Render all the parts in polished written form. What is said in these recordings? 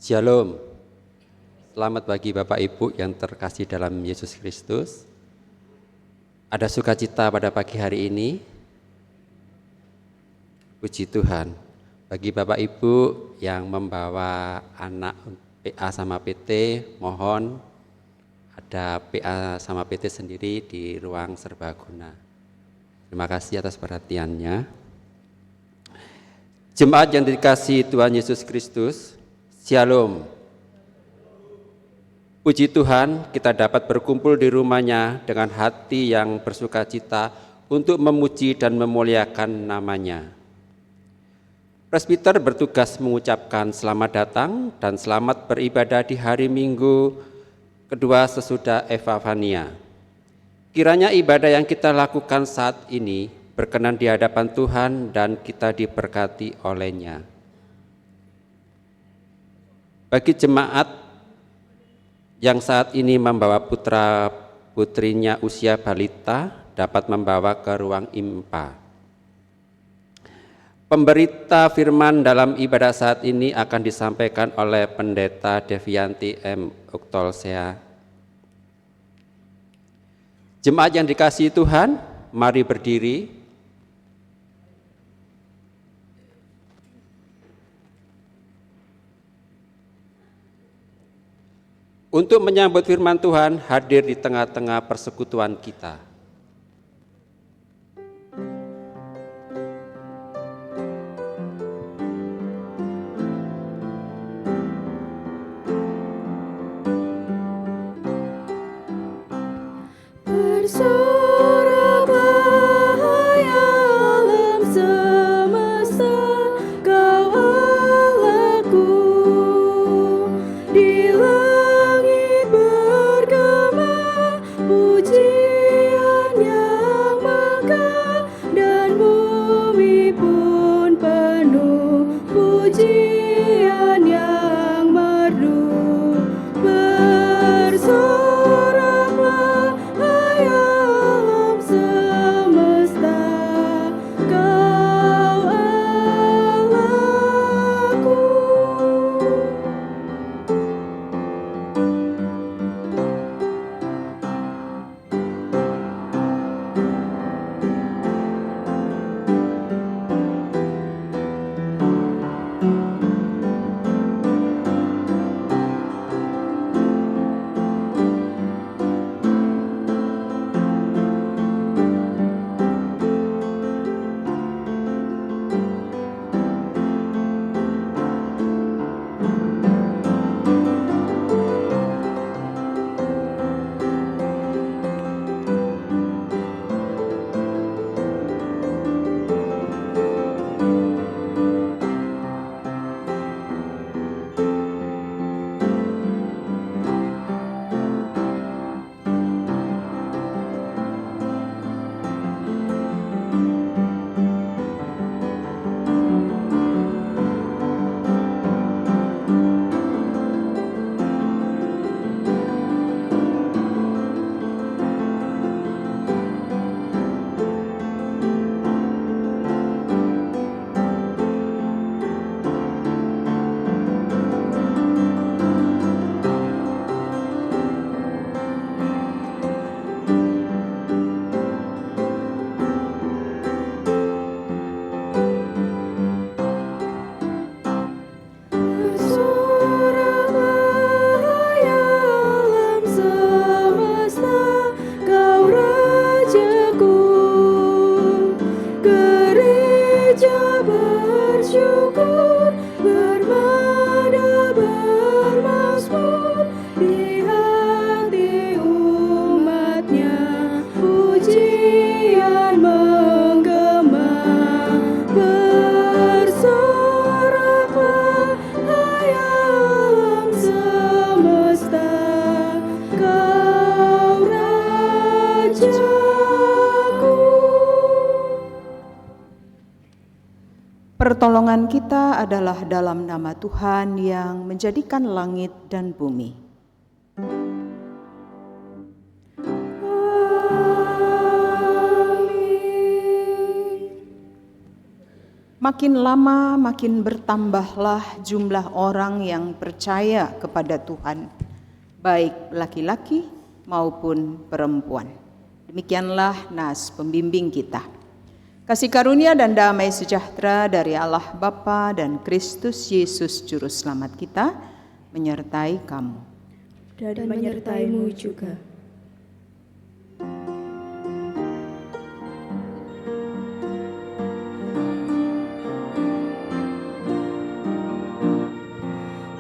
Shalom, selamat bagi Bapak Ibu yang terkasih dalam Yesus Kristus. Ada sukacita pada pagi hari ini. Puji Tuhan, bagi Bapak Ibu yang membawa anak PA sama PT, mohon ada PA sama PT sendiri di ruang serbaguna. Terima kasih atas perhatiannya. Jemaat yang dikasihi Tuhan Yesus Kristus, Shalom. Puji Tuhan, kita dapat berkumpul di rumah-Nya dengan hati yang bersukacita untuk memuji dan memuliakan nama-Nya. Presbiter bertugas mengucapkan selamat datang dan selamat beribadah di hari Minggu kedua sesudah Epifania. Kiranya ibadah yang kita lakukan saat ini berkenan di hadapan Tuhan dan kita diberkati oleh-Nya. Bagi jemaat yang saat ini membawa putra-putrinya usia balita dapat membawa ke ruang IMPA. Pemberita firman dalam ibadah saat ini akan disampaikan oleh Pendeta Devianti M. Uktolsea. Jemaat yang dikasihi Tuhan, mari berdiri. Untuk menyambut firman Tuhan hadir di tengah-tengah persekutuan kita. Pertolongan kita adalah dalam nama Tuhan yang menjadikan langit dan bumi. Amin. Makin lama makin bertambahlah jumlah orang yang percaya kepada Tuhan, baik laki-laki maupun perempuan. Demikianlah nas pembimbing kita. Kasih karunia dan damai sejahtera dari Allah Bapa dan Kristus Yesus Juru Selamat kita menyertai kamu. Dan menyertaimu juga.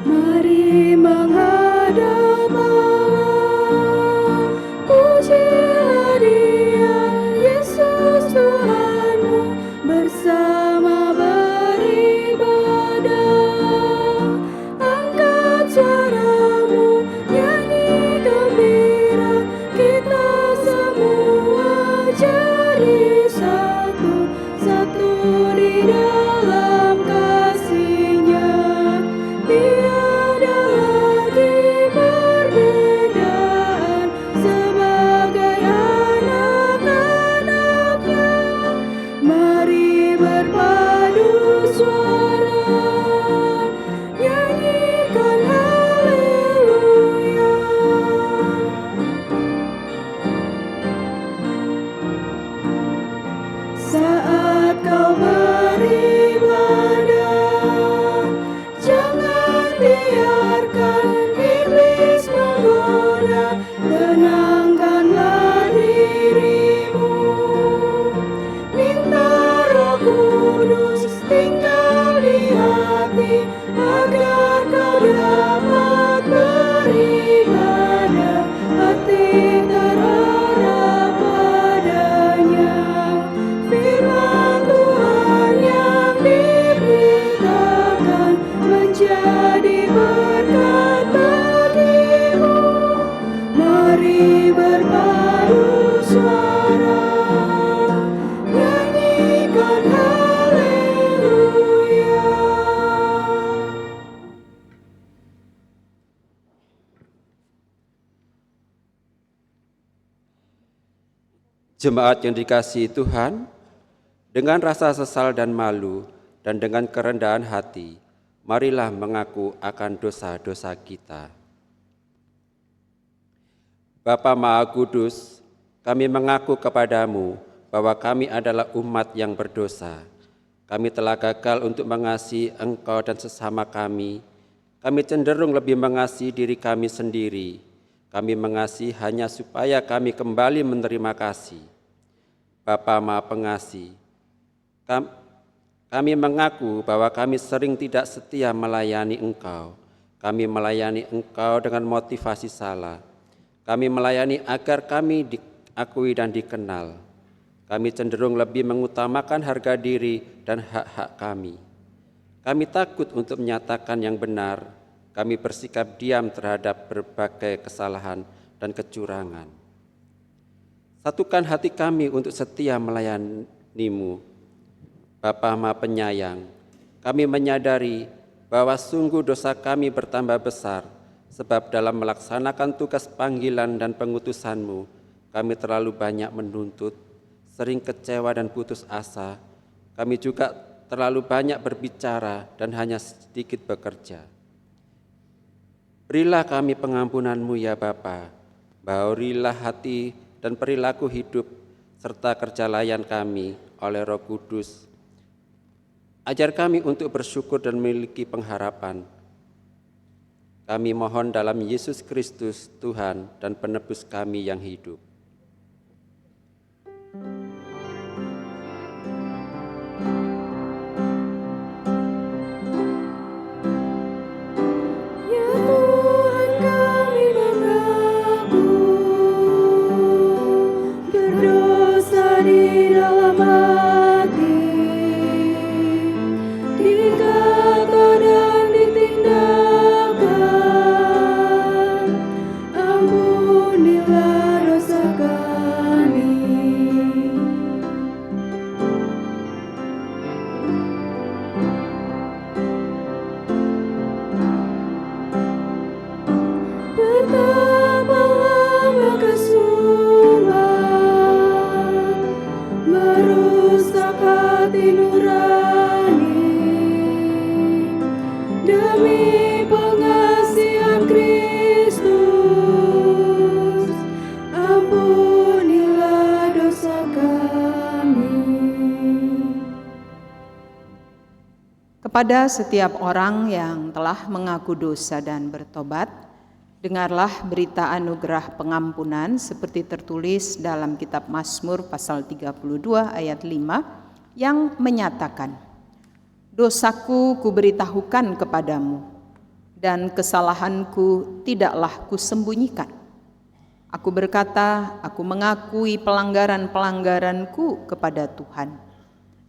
Mari menghadap Allah, pujilah Dia, Yesus Tuhanmu, bersama beribadah. Angkat suaramu, nyanyi gembira, kita semua jadi satu, satu di dalam kasih-Nya. Tiada lagi perbedaan, sebagai anak-anak-Nya. Mari berpadu suara, nyanyikan haleluya. Saat kau beribadah, jangan biarkan iblis menggoda. Tenangkanlah dirimu, minta Roh Kudus tinggal di hati, agar kau dapat beribadah, hati terarah padanya. Firman Tuhan yang diberitakan menjadi berkat bagimu. Mari berpadu suara, nyanyikan haleluya. Jemaat yang dikasihi Tuhan, dengan rasa sesal dan malu dan dengan kerendahan hati, marilah mengaku akan dosa-dosa kita. Bapa Maha Kudus, kami mengaku kepadamu bahwa kami adalah umat yang berdosa. Kami telah gagal untuk mengasihi Engkau dan sesama kami. Kami cenderung lebih mengasihi diri kami sendiri. Kami mengasihi hanya supaya kami kembali menerima kasih. Bapa Maha Pengasih, kami mengaku bahwa kami sering tidak setia melayani Engkau. Kami melayani Engkau dengan motivasi salah. Kami melayani agar kami diakui dan dikenal. Kami cenderung lebih mengutamakan harga diri dan hak-hak kami. Kami takut untuk menyatakan yang benar. Kami bersikap diam terhadap berbagai kesalahan dan kecurangan. Satukan hati kami untuk setia melayani-Mu. Bapa Maha Penyayang, kami menyadari bahwa sungguh dosa kami bertambah besar, sebab dalam melaksanakan tugas panggilan dan pengutusan-Mu, kami terlalu banyak menuntut, sering kecewa dan putus asa. Kami juga terlalu banyak berbicara dan hanya sedikit bekerja. Berilah kami pengampunan-Mu ya Bapa, baurilah hati dan perilaku hidup serta kerja layan kami oleh Roh Kudus. Ajar kami untuk bersyukur dan memiliki pengharapan. Kami mohon dalam Yesus Kristus, Tuhan dan Penebus kami yang hidup. Ampunilah dosa Kepada setiap orang yang telah mengaku dosa dan bertobat, dengarlah berita anugerah pengampunan seperti tertulis dalam kitab Mazmur pasal 32 ayat 5 yang menyatakan, "Dosaku kuberitahukan kepadamu, dan kesalahanku tidaklah kusembunyikan. Aku berkata, aku mengakui pelanggaran-pelanggaranku kepada Tuhan,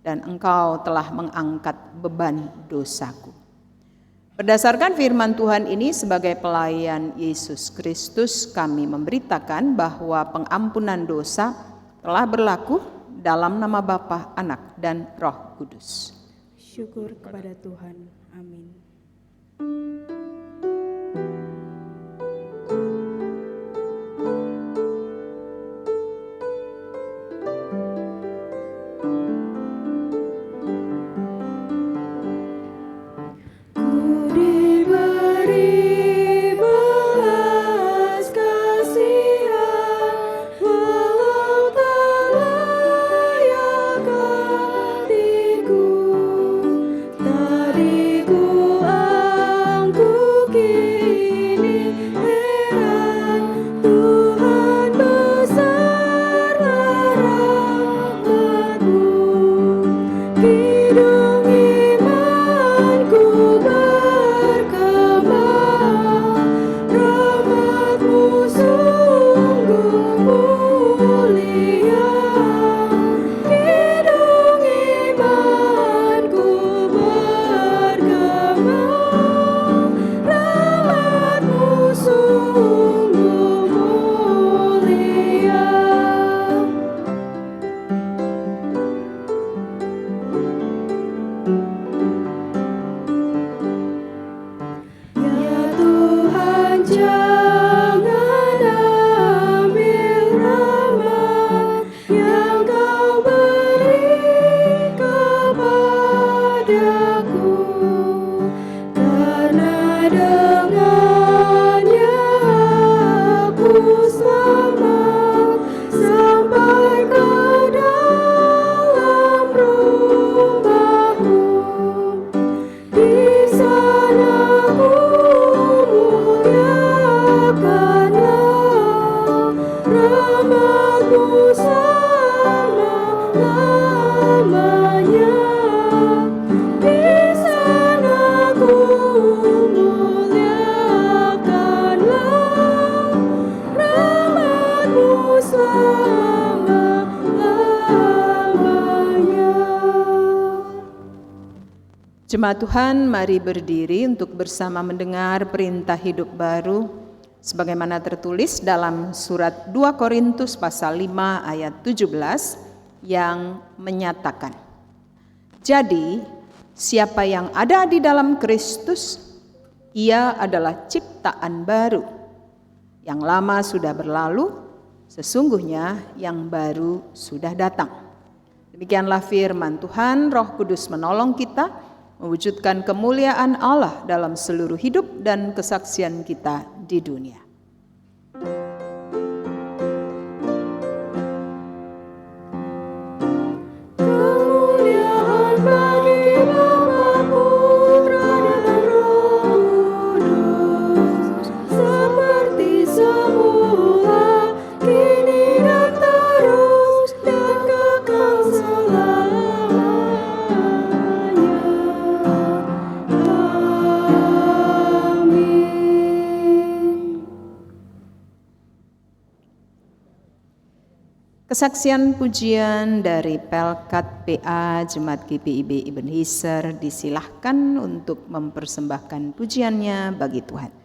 dan Engkau telah mengangkat beban dosaku." Berdasarkan firman Tuhan ini, sebagai pelayan Yesus Kristus, kami memberitakan bahwa pengampunan dosa telah berlaku dalam nama Bapa, Anak, dan Roh Kudus. Syukur kepada Tuhan. Amin. Jemaat Tuhan, mari berdiri untuk bersama mendengar perintah hidup baru sebagaimana tertulis dalam surat 2 Korintus pasal 5 ayat 17 yang menyatakan, "Jadi, siapa yang ada di dalam Kristus, ia adalah ciptaan baru. Yang lama sudah berlalu, sesungguhnya yang baru sudah datang." Demikianlah firman Tuhan. Roh Kudus menolong kita mewujudkan kemuliaan Allah dalam seluruh hidup dan kesaksian kita di dunia. Kemuliaan bagi Bapa, Putra, dan Roh Kudus, seperti semula, kini dan terus, dan kekal selamanya. Kesaksian pujian dari Pelkat PA Jemaat GPIB Ibn Hisar disilahkan untuk mempersembahkan pujiannya bagi Tuhan.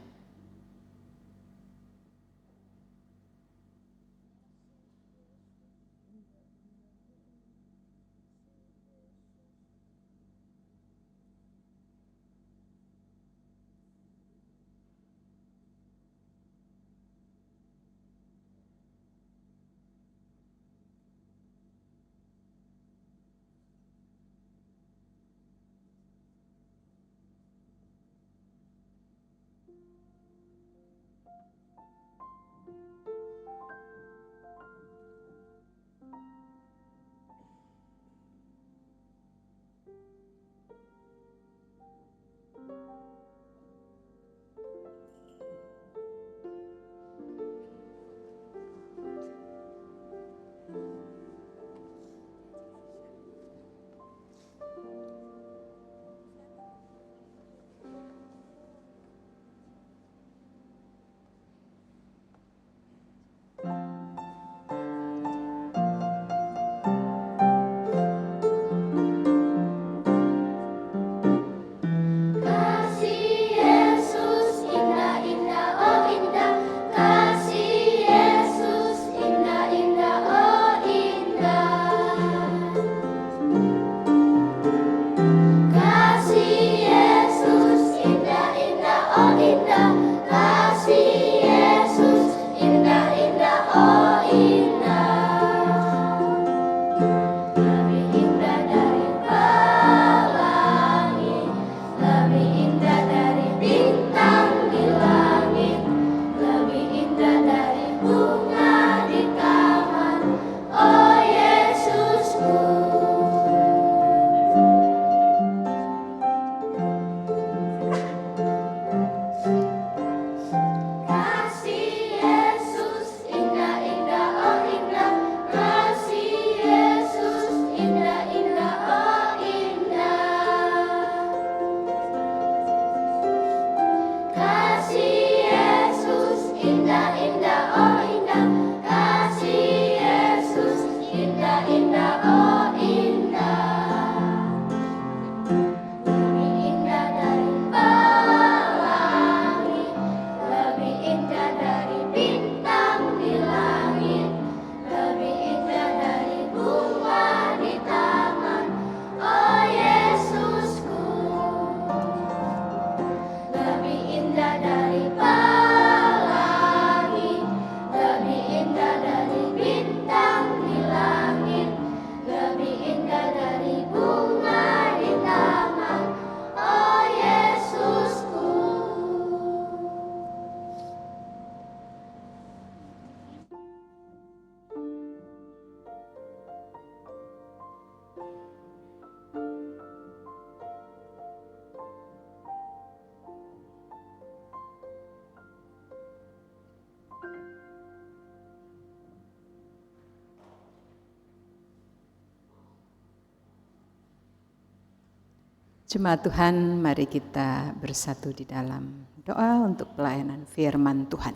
Jemaat Tuhan, mari kita bersatu di dalam doa untuk pelayanan firman Tuhan.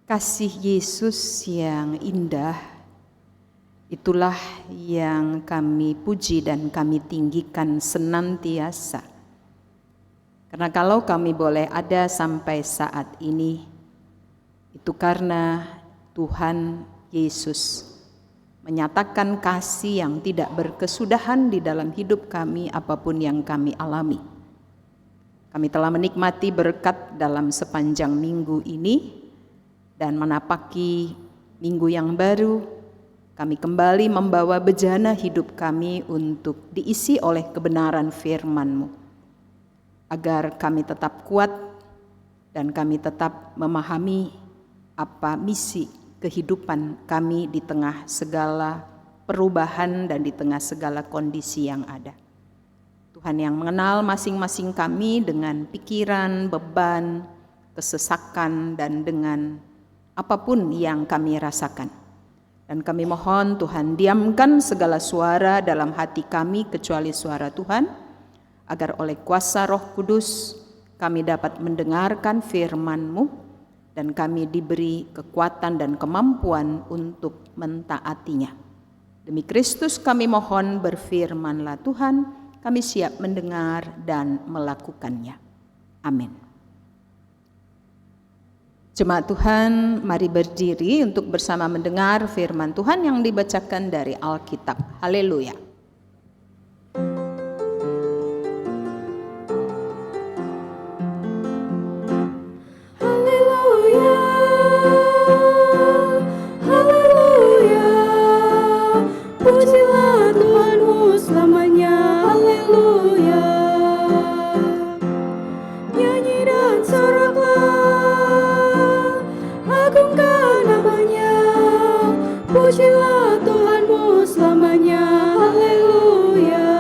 Kasih Yesus yang indah, itulah yang kami puji dan kami tinggikan senantiasa. Karena kalau kami boleh ada sampai saat ini, itu karena Tuhan Yesus menyatakan kasih yang tidak berkesudahan di dalam hidup kami apapun yang kami alami. Kami telah menikmati berkat dalam sepanjang minggu ini dan menapaki minggu yang baru. Kami kembali membawa bejana hidup kami untuk diisi oleh kebenaran firman-Mu, agar kami tetap kuat dan kami tetap memahami apa misi kehidupan kami di tengah segala perubahan dan di tengah segala kondisi yang ada. Tuhan yang mengenal masing-masing kami dengan pikiran, beban, kesesakan, dan dengan apapun yang kami rasakan. Dan kami mohon Tuhan diamkan segala suara dalam hati kami kecuali suara Tuhan, agar oleh kuasa Roh Kudus kami dapat mendengarkan firman-Mu, dan kami diberi kekuatan dan kemampuan untuk mentaatinya. Demi Kristus kami mohon, berfirmanlah Tuhan, kami siap mendengar dan melakukannya. Amin. Jemaat Tuhan, mari berdiri untuk bersama mendengar firman Tuhan yang dibacakan dari Alkitab. Haleluya. Pujilah Tuhanmu selamanya, haleluya. Nyanyi dan soraklah, agungkan namanya. Pujilah Tuhanmu selamanya, haleluya.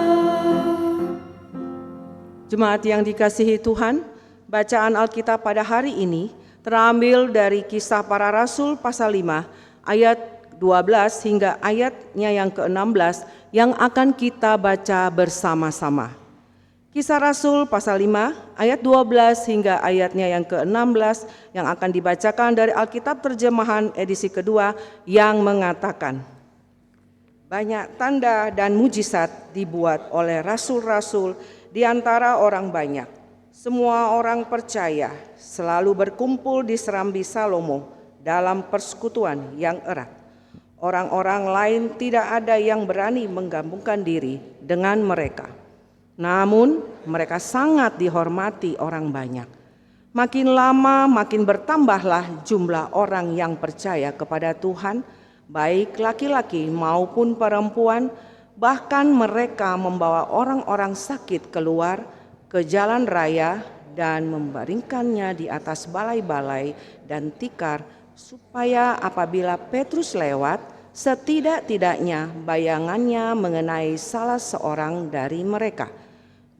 Jemaat yang dikasihi Tuhan, bacaan Alkitab pada hari ini terambil dari Kisah Para Rasul pasal 5 ayat 12 hingga ayatnya yang ke-16 yang akan kita baca bersama-sama. Kisah Rasul pasal 5 ayat 12 hingga ayatnya yang ke-16 yang akan dibacakan dari Alkitab terjemahan edisi kedua yang mengatakan, banyak tanda dan mujizat dibuat oleh rasul-rasul di antara orang banyak. Semua orang percaya selalu berkumpul di serambi Salomo dalam persekutuan yang erat. Orang-orang lain tidak ada yang berani menggabungkan diri dengan mereka. Namun mereka sangat dihormati orang banyak. Makin lama makin bertambahlah jumlah orang yang percaya kepada Tuhan, baik laki-laki maupun perempuan, bahkan mereka membawa orang-orang sakit keluar ke jalan raya dan membaringkannya di atas balai-balai dan tikar, supaya apabila Petrus lewat, setidak-tidaknya bayangannya mengenai salah seorang dari mereka.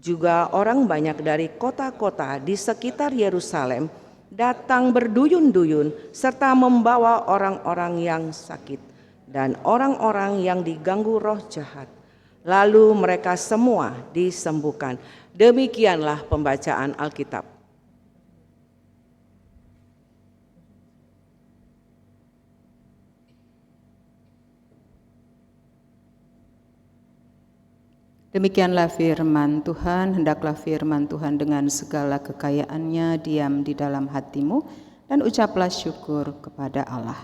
Juga orang banyak dari kota-kota di sekitar Yerusalem datang berduyun-duyun serta membawa orang-orang yang sakit dan orang-orang yang diganggu roh jahat. Lalu mereka semua disembuhkan. Demikianlah pembacaan Alkitab. Demikianlah firman Tuhan, hendaklah firman Tuhan dengan segala kekayaannya diam di dalam hatimu, dan ucaplah syukur kepada Allah.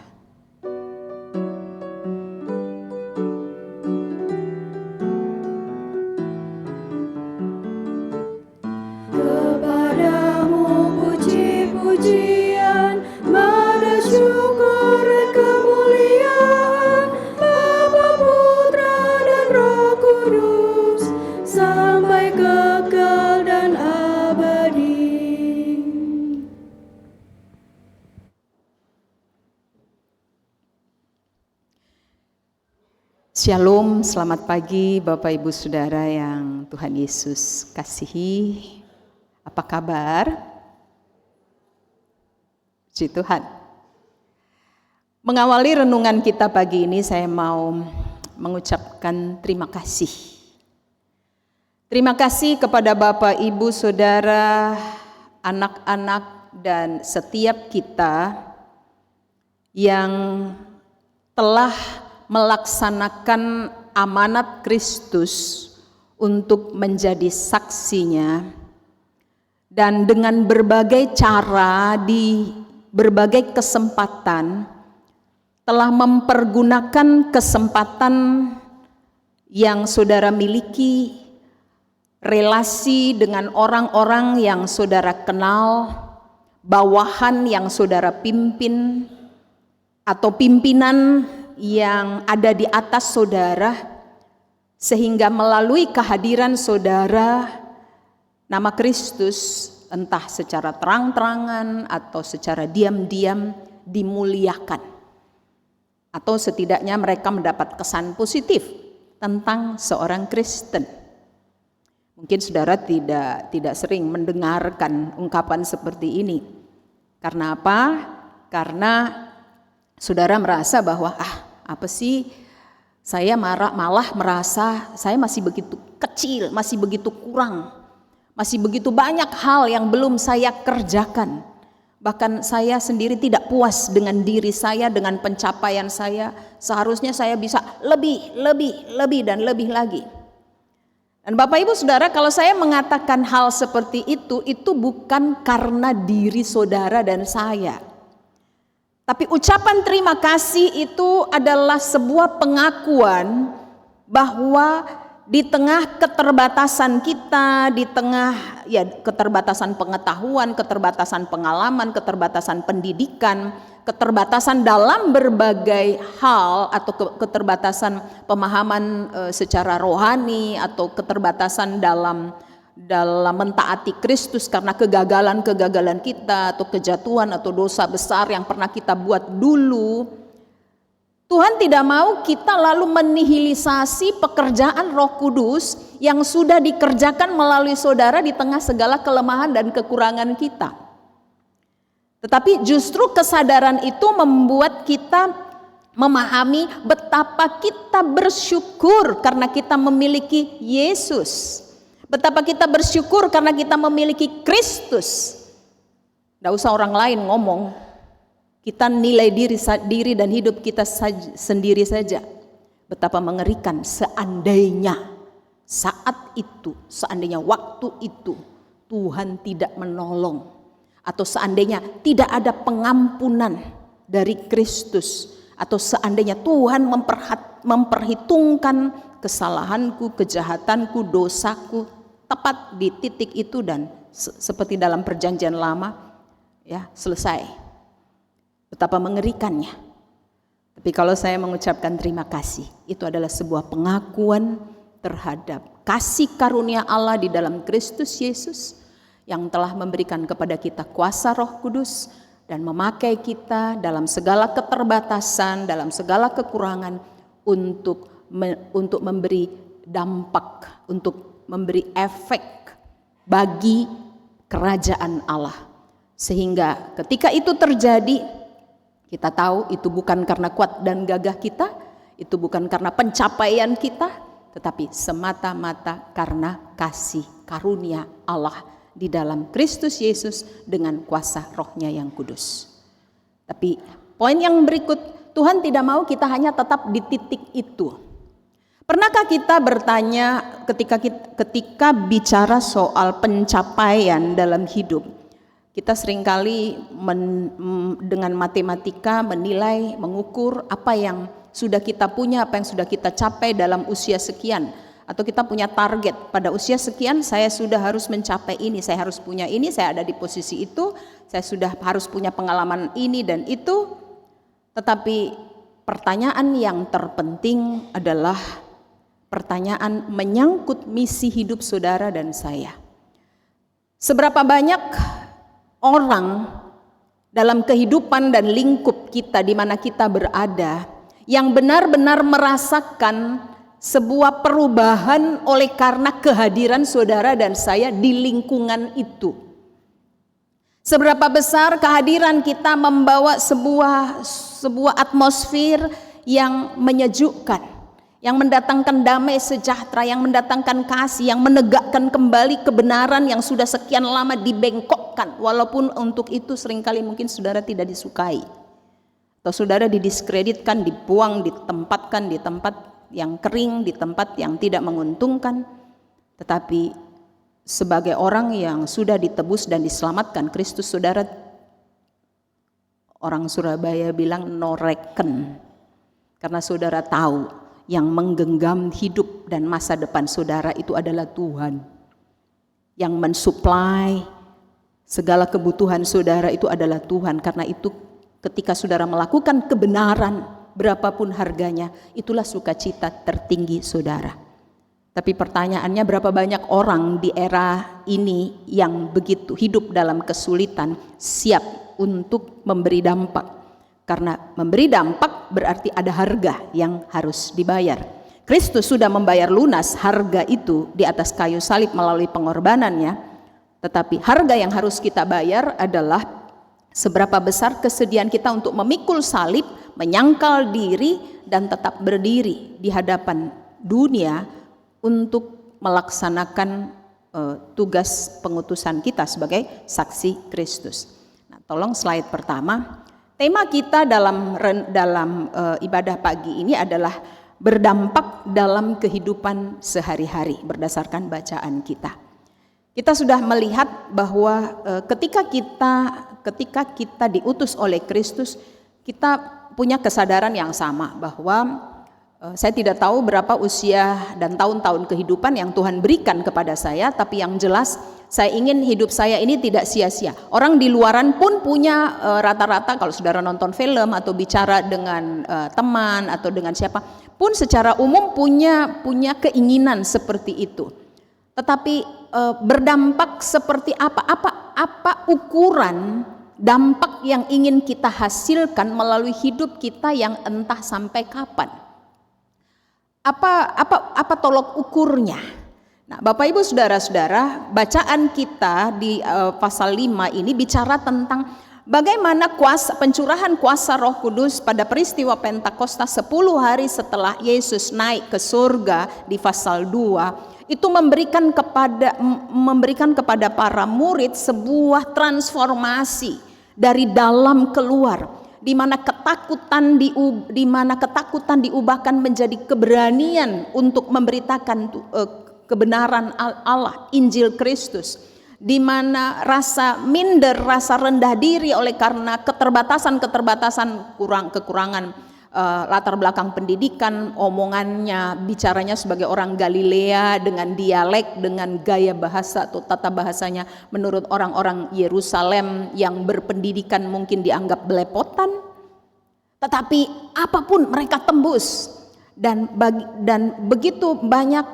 Kepadamu puji-pujian, mada syukur dan kemuliaan, Bapa, Putra, dan Roh Kudus, sampai kekal dan abadi. Shalom, selamat pagi Bapak Ibu Saudara yang Tuhan Yesus kasihi. Apa kabar? Puji Tuhan. Mengawali renungan kita pagi ini, saya mau mengucapkan terima kasih Terima kasih kepada Bapak, Ibu, Saudara, anak-anak, dan setiap kita yang telah melaksanakan amanat Kristus untuk menjadi saksinya, dan dengan berbagai cara di berbagai kesempatan telah mempergunakan kesempatan yang saudara miliki, relasi dengan orang-orang yang saudara kenal, bawahan yang saudara pimpin, atau pimpinan yang ada di atas saudara, sehingga melalui kehadiran saudara, nama Kristus entah secara terang-terangan atau secara diam-diam dimuliakan, atau setidaknya mereka mendapat kesan positif tentang seorang Kristen. Mungkin saudara tidak sering mendengarkan ungkapan seperti ini. Karena apa? Karena saudara merasa bahwa apa sih, saya malah merasa saya masih begitu kecil, masih begitu kurang, masih begitu banyak hal yang belum saya kerjakan. Bahkan saya sendiri tidak puas dengan diri saya, dengan pencapaian saya. Seharusnya saya bisa lebih dan lebih lagi. Dan Bapak Ibu Saudara, kalau saya mengatakan hal seperti itu bukan karena diri saudara dan saya. Tapi ucapan terima kasih itu adalah sebuah pengakuan bahwa di tengah keterbatasan kita, di tengah keterbatasan pengetahuan, keterbatasan pengalaman, keterbatasan pendidikan, keterbatasan dalam berbagai hal, atau keterbatasan pemahaman secara rohani, atau keterbatasan dalam mentaati Kristus karena kegagalan kita, atau kejatuhan atau dosa besar yang pernah kita buat dulu. Tuhan tidak mau kita lalu menihilisasi pekerjaan Roh Kudus yang sudah dikerjakan melalui saudara di tengah segala kelemahan dan kekurangan kita. Tetapi justru kesadaran itu membuat kita memahami betapa kita bersyukur karena kita memiliki Yesus. Betapa kita bersyukur karena kita memiliki Kristus. Tidak usah orang lain ngomong. Kita nilai diri dan hidup kita sendiri saja. Betapa mengerikan seandainya saat itu, seandainya waktu itu Tuhan tidak menolong, atau seandainya tidak ada pengampunan dari Kristus, atau seandainya Tuhan memperhitungkan kesalahanku, kejahatanku, dosaku tepat di titik itu, dan seperti dalam perjanjian lama, selesai. Betapa mengerikannya. Tapi kalau saya mengucapkan terima kasih, itu adalah sebuah pengakuan terhadap kasih karunia Allah di dalam Kristus Yesus yang telah memberikan kepada kita kuasa Roh Kudus dan memakai kita dalam segala keterbatasan, dalam segala kekurangan untuk memberi dampak, untuk memberi efek bagi kerajaan Allah. Sehingga ketika itu terjadi, kita tahu itu bukan karena kuat dan gagah kita, itu bukan karena pencapaian kita, tetapi semata-mata karena kasih karunia Allah di dalam Kristus Yesus dengan kuasa Roh-Nya yang kudus. Tapi poin yang berikut, Tuhan tidak mau kita hanya tetap di titik itu. Pernahkah kita bertanya ketika bicara soal pencapaian dalam hidup? Kita seringkali dengan matematika menilai, mengukur apa yang sudah kita punya, apa yang sudah kita capai dalam usia sekian. Atau kita punya target, pada usia sekian saya sudah harus mencapai ini, saya harus punya ini, saya ada di posisi itu, saya sudah harus punya pengalaman ini dan itu. Tetapi pertanyaan yang terpenting adalah pertanyaan menyangkut misi hidup saudara dan saya. Seberapa banyak orang dalam kehidupan dan lingkup kita di mana kita berada yang benar-benar merasakan sebuah perubahan oleh karena kehadiran saudara dan saya di lingkungan itu. Seberapa besar kehadiran kita membawa sebuah atmosfer yang menyejukkan, yang mendatangkan damai sejahtera, yang mendatangkan kasih, yang menegakkan kembali kebenaran yang sudah sekian lama dibengkokkan, walaupun untuk itu seringkali mungkin saudara tidak disukai, atau saudara didiskreditkan, dibuang, ditempatkan di tempat yang kering, di tempat yang tidak menguntungkan. Tetapi sebagai orang yang sudah ditebus dan diselamatkan Kristus, saudara, orang Surabaya bilang no reken, karena saudara tahu yang menggenggam hidup dan masa depan saudara itu adalah Tuhan. Yang mensuplai segala kebutuhan saudara itu adalah Tuhan. Karena itu ketika saudara melakukan kebenaran, berapapun harganya, itulah sukacita tertinggi saudara. Tapi pertanyaannya, berapa banyak orang di era ini yang begitu hidup dalam kesulitan siap untuk memberi dampak? Karena memberi dampak berarti ada harga yang harus dibayar. Kristus sudah membayar lunas harga itu di atas kayu salib melalui pengorbanannya. Tetapi harga yang harus kita bayar adalah seberapa besar kesediaan kita untuk memikul salib, menyangkal diri, dan tetap berdiri di hadapan dunia untuk melaksanakan tugas pengutusan kita sebagai saksi Kristus. Nah, tolong slide pertama. Tema kita dalam ibadah pagi ini adalah berdampak dalam kehidupan sehari-hari berdasarkan bacaan kita. Kita sudah melihat bahwa ketika kita diutus oleh Kristus, kita punya kesadaran yang sama bahwa saya tidak tahu berapa usia dan tahun-tahun kehidupan yang Tuhan berikan kepada saya, tapi yang jelas saya ingin hidup saya ini tidak sia-sia. Orang di luaran pun punya rata-rata, kalau saudara nonton film atau bicara dengan teman atau dengan siapa pun secara umum punya keinginan seperti itu. Tetapi berdampak seperti apa? Apa ukuran dampak yang ingin kita hasilkan melalui hidup kita yang entah sampai kapan? Apa tolok ukurnya? Nah, Bapak Ibu Saudara-saudara, bacaan kita di pasal 5 ini bicara tentang bagaimana pencurahan kuasa Roh Kudus pada peristiwa Pentakosta 10 hari setelah Yesus naik ke surga di pasal 2 itu memberikan kepada para murid sebuah transformasi dari dalam keluar, di mana ketakutan diubahkan menjadi keberanian untuk memberitakan kebenaran Allah, Injil Kristus, di mana rasa minder, rasa rendah diri oleh karena keterbatasan kekurangan latar belakang pendidikan, omongannya, bicaranya sebagai orang Galilea dengan dialek, dengan gaya bahasa atau tata bahasanya menurut orang-orang Yerusalem yang berpendidikan mungkin dianggap belepotan. Tetapi apapun mereka tembus, dan begitu banyak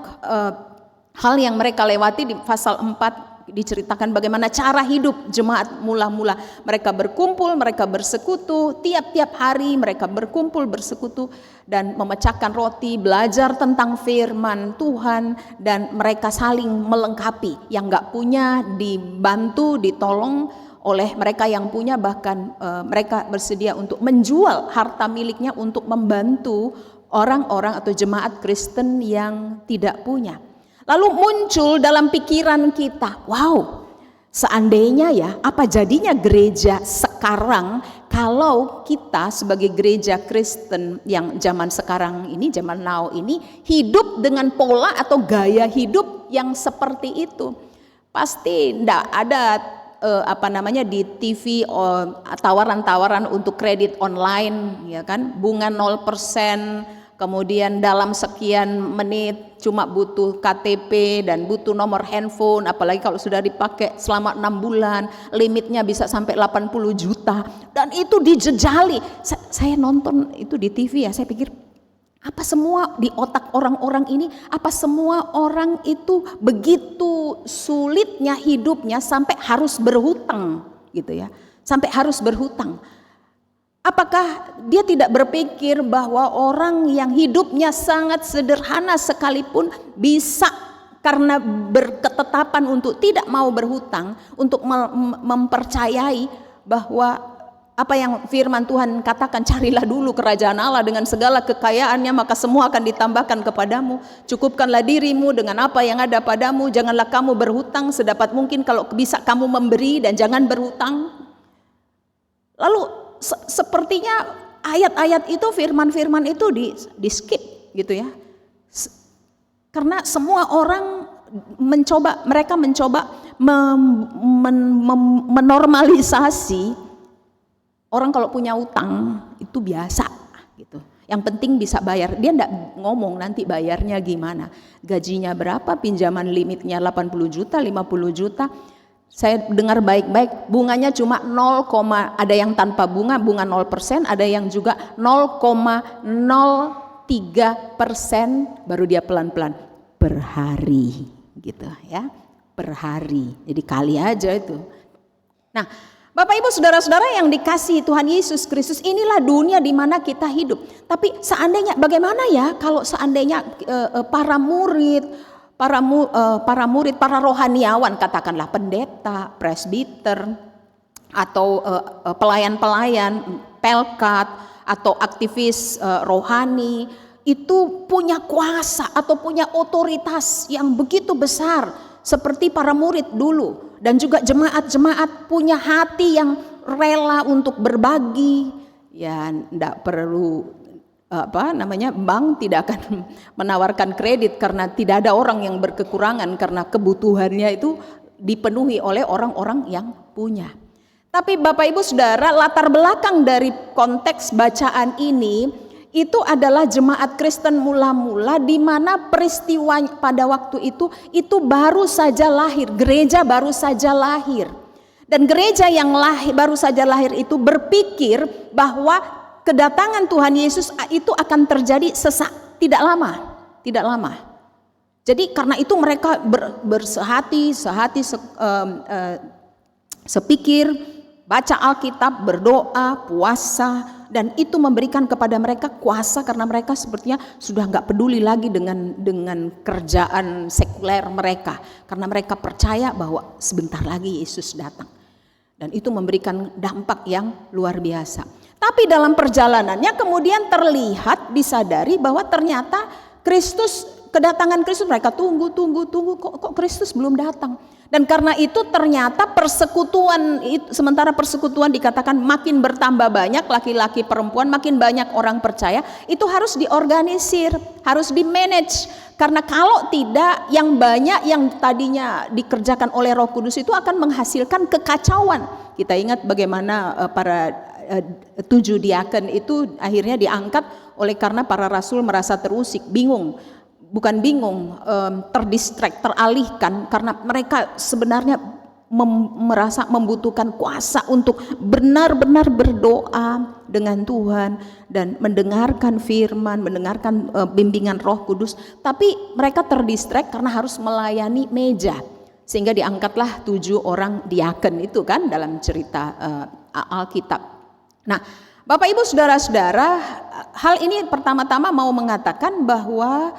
hal yang mereka lewati. Di pasal 4 diceritakan bagaimana cara hidup jemaat mula-mula. Mereka berkumpul, mereka bersekutu, tiap-tiap hari mereka berkumpul bersekutu dan memecahkan roti, belajar tentang firman Tuhan, dan mereka saling melengkapi. Yang gak punya dibantu, ditolong oleh mereka yang punya, bahkan mereka bersedia untuk menjual harta miliknya untuk membantu orang-orang atau jemaat Kristen yang tidak punya. Lalu muncul dalam pikiran kita, wow, seandainya ya, apa jadinya gereja sekarang kalau kita sebagai gereja Kristen yang zaman sekarang ini, zaman now ini, hidup dengan pola atau gaya hidup yang seperti itu. Pasti enggak ada di TV tawaran-tawaran untuk kredit online, ya kan, bunga 0%. Kemudian dalam sekian menit cuma butuh KTP dan butuh nomor handphone, apalagi kalau sudah dipakai selama 6 bulan, limitnya bisa sampai 80 juta. Dan itu dijejali. Saya nonton itu di TV ya, saya pikir apa semua di otak orang-orang ini, apa semua orang itu begitu sulitnya hidupnya sampai harus berhutang gitu ya, sampai harus berhutang. Apakah dia tidak berpikir bahwa orang yang hidupnya sangat sederhana sekalipun bisa karena berketetapan untuk tidak mau berhutang, untuk mempercayai bahwa apa yang firman Tuhan katakan, carilah dulu kerajaan Allah dengan segala kekayaannya, maka semua akan ditambahkan kepadamu. Cukupkanlah dirimu dengan apa yang ada padamu, janganlah kamu berhutang, sedapat mungkin kalau bisa kamu memberi dan jangan berhutang. Lalu sepertinya ayat-ayat itu, firman-firman itu di skip gitu ya. Karena semua orang mereka mencoba menormalisasi orang kalau punya utang itu biasa gitu. Yang penting bisa bayar. Dia enggak ngomong nanti bayarnya gimana. Gajinya berapa, pinjaman limitnya 80 juta, 50 juta. Saya dengar baik-baik, bunganya cuma 0, ada yang tanpa bunga 0%, ada yang juga 0,03%, baru dia pelan-pelan per hari gitu ya. Per hari. Jadi kali aja itu. Nah, Bapak Ibu saudara-saudara yang dikasihi Tuhan Yesus Kristus, inilah dunia di mana kita hidup. Tapi seandainya bagaimana ya kalau seandainya para murid, para rohaniawan, katakanlah pendeta, presbiter, atau pelayan-pelayan, pelkat, atau aktivis rohani, itu punya kuasa atau punya otoritas yang begitu besar seperti para murid dulu. Dan juga jemaat-jemaat punya hati yang rela untuk berbagi. Ya, enggak perlu bank tidak akan menawarkan kredit karena tidak ada orang yang berkekurangan, karena kebutuhannya itu dipenuhi oleh orang-orang yang punya. Tapi Bapak Ibu Saudara, latar belakang dari konteks bacaan ini itu adalah jemaat Kristen mula-mula, di mana peristiwa pada waktu itu baru saja lahir, gereja baru saja lahir. Dan gereja yang baru saja lahir itu berpikir bahwa kedatangan Tuhan Yesus itu akan terjadi tidak lama. Jadi karena itu mereka sepikir, baca Alkitab, berdoa, puasa, dan itu memberikan kepada mereka kuasa karena mereka sepertinya sudah nggak peduli lagi dengan kerjaan sekuler mereka, karena mereka percaya bahwa sebentar lagi Yesus datang, dan itu memberikan dampak yang luar biasa. Tapi dalam perjalanannya kemudian terlihat, disadari bahwa ternyata kedatangan Kristus mereka tunggu kok Kristus belum datang. Dan karena itu ternyata sementara persekutuan dikatakan makin bertambah banyak, laki-laki perempuan makin banyak orang percaya, itu harus diorganisir, harus di-manage. Karena kalau tidak, yang banyak yang tadinya dikerjakan oleh Roh Kudus itu akan menghasilkan kekacauan. Kita ingat bagaimana para 7 diaken itu akhirnya diangkat karena para rasul merasa terusik, terdistract, teralihkan, karena mereka sebenarnya merasa membutuhkan kuasa untuk benar-benar berdoa dengan Tuhan dan mendengarkan firman, mendengarkan bimbingan Roh Kudus. Tapi mereka terdistract karena harus melayani meja, sehingga diangkatlah 7 orang diaken itu kan dalam cerita Alkitab. Nah, Bapak Ibu saudara-saudara, hal ini pertama-tama mau mengatakan bahwa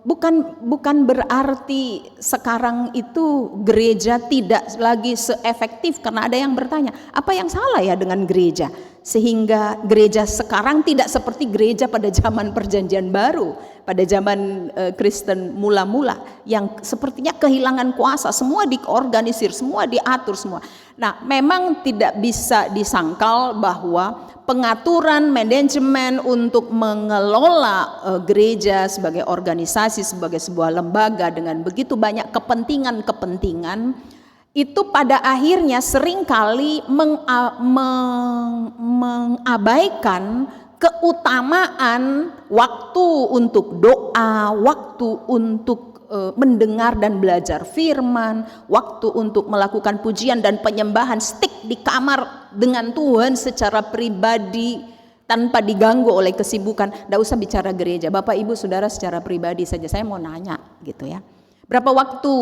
bukan berarti sekarang itu gereja tidak lagi seefektif, karena ada yang bertanya, apa yang salah ya dengan gereja sehingga gereja sekarang tidak seperti gereja pada zaman Perjanjian Baru, pada zaman Kristen mula-mula yang sepertinya kehilangan kuasa, semua diorganisir, semua diatur semua. Nah, memang tidak bisa disangkal bahwa pengaturan manajemen untuk mengelola gereja sebagai organisasi, sebagai sebuah lembaga dengan begitu banyak kepentingan-kepentingan, itu pada akhirnya seringkali mengabaikan keutamaan waktu untuk doa, waktu untuk mendengar dan belajar firman, waktu untuk melakukan pujian dan penyembahan, stick di kamar dengan Tuhan secara pribadi tanpa diganggu oleh kesibukan. Tidak usah bicara gereja, Bapak Ibu Saudara secara pribadi saja, saya mau nanya gitu ya. Berapa waktu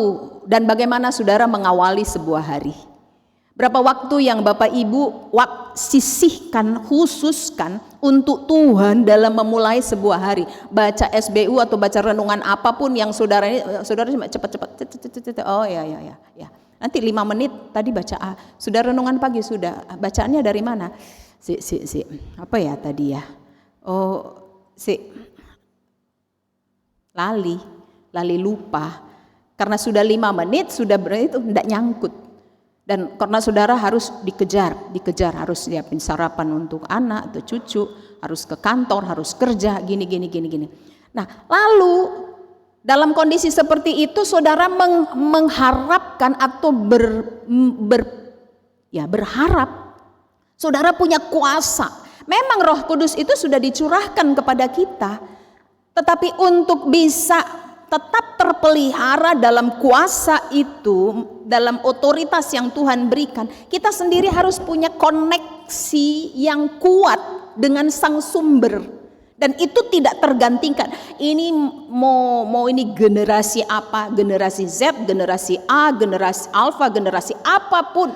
dan bagaimana saudara mengawali sebuah hari? Berapa waktu yang Bapak Ibu sisihkan, khususkan untuk Tuhan dalam memulai sebuah hari? Baca SBU atau baca renungan apapun yang saudara cepat-cepat. Oh ya. Nanti 5 menit tadi baca A. Sudah renungan pagi sudah. Bacaannya dari mana? Apa ya tadi ya? Lali lupa. Karena sudah 5 menit sudah berarti itu tidak nyangkut. Dan karena saudara harus dikejar, harus siapin sarapan untuk anak atau cucu, harus ke kantor, harus kerja, gini. Nah, lalu dalam kondisi seperti itu saudara mengharapkan atau berharap saudara punya kuasa. Memang Roh Kudus itu sudah dicurahkan kepada kita, tetapi untuk bisa tetap terpelihara dalam kuasa itu, dalam otoritas yang Tuhan berikan, kita sendiri harus punya koneksi yang kuat dengan Sang Sumber. Dan itu tidak tergantikan. Ini mau ini generasi apa, generasi Z, generasi A, generasi Alpha, generasi apapun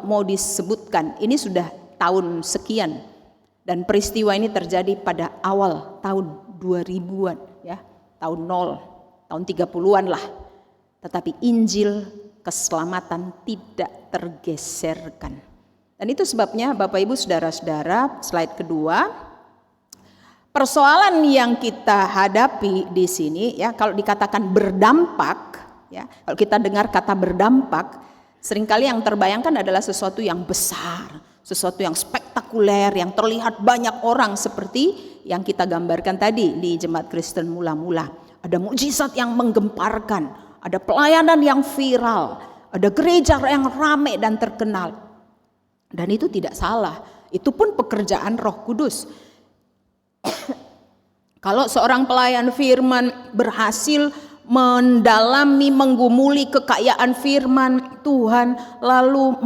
mau disebutkan. Ini sudah tahun sekian. Dan peristiwa ini terjadi pada awal tahun 2000-an ya. Tahun 0, tahun 30-an lah. Tetapi Injil keselamatan tidak tergeserkan. Dan itu sebabnya Bapak Ibu Saudara-saudara, slide kedua, persoalan yang kita hadapi di sini ya, kalau dikatakan berdampak ya, kalau kita dengar kata berdampak, seringkali yang terbayangkan adalah sesuatu yang besar, sesuatu yang spektakuler, yang terlihat banyak orang seperti yang kita gambarkan tadi di Jemaat Kristen Mula-Mula. Ada mukjizat yang menggemparkan, ada pelayanan yang viral, ada gereja yang ramai dan terkenal. Dan itu tidak salah, itu pun pekerjaan Roh Kudus. Kalau seorang pelayan firman berhasil mendalami, menggumuli kekayaan firman Tuhan, lalu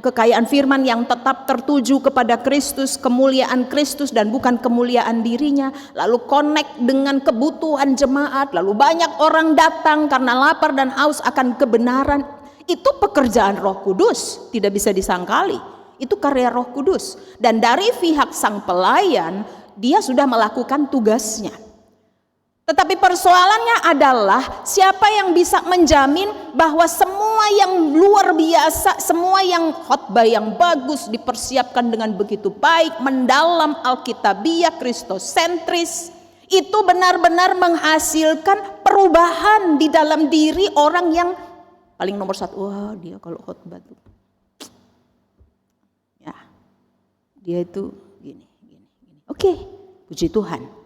kekayaan firman yang tetap tertuju kepada Kristus, kemuliaan Kristus dan bukan kemuliaan dirinya, lalu connect dengan kebutuhan jemaat, lalu banyak orang datang karena lapar dan haus akan kebenaran. Itu pekerjaan Roh Kudus, tidak bisa disangkali. Itu karya Roh Kudus. Dan dari pihak sang pelayan, dia sudah melakukan tugasnya. Tetapi persoalannya adalah siapa yang bisa menjamin bahwa semua yang luar biasa, semua yang khotbah yang bagus dipersiapkan dengan begitu baik, mendalam, alkitabiah, kristosentris, itu benar-benar menghasilkan perubahan di dalam diri orang yang paling nomor 1. Wah, dia kalau khotbah tuh ya, dia itu gini. Oke, puji Tuhan.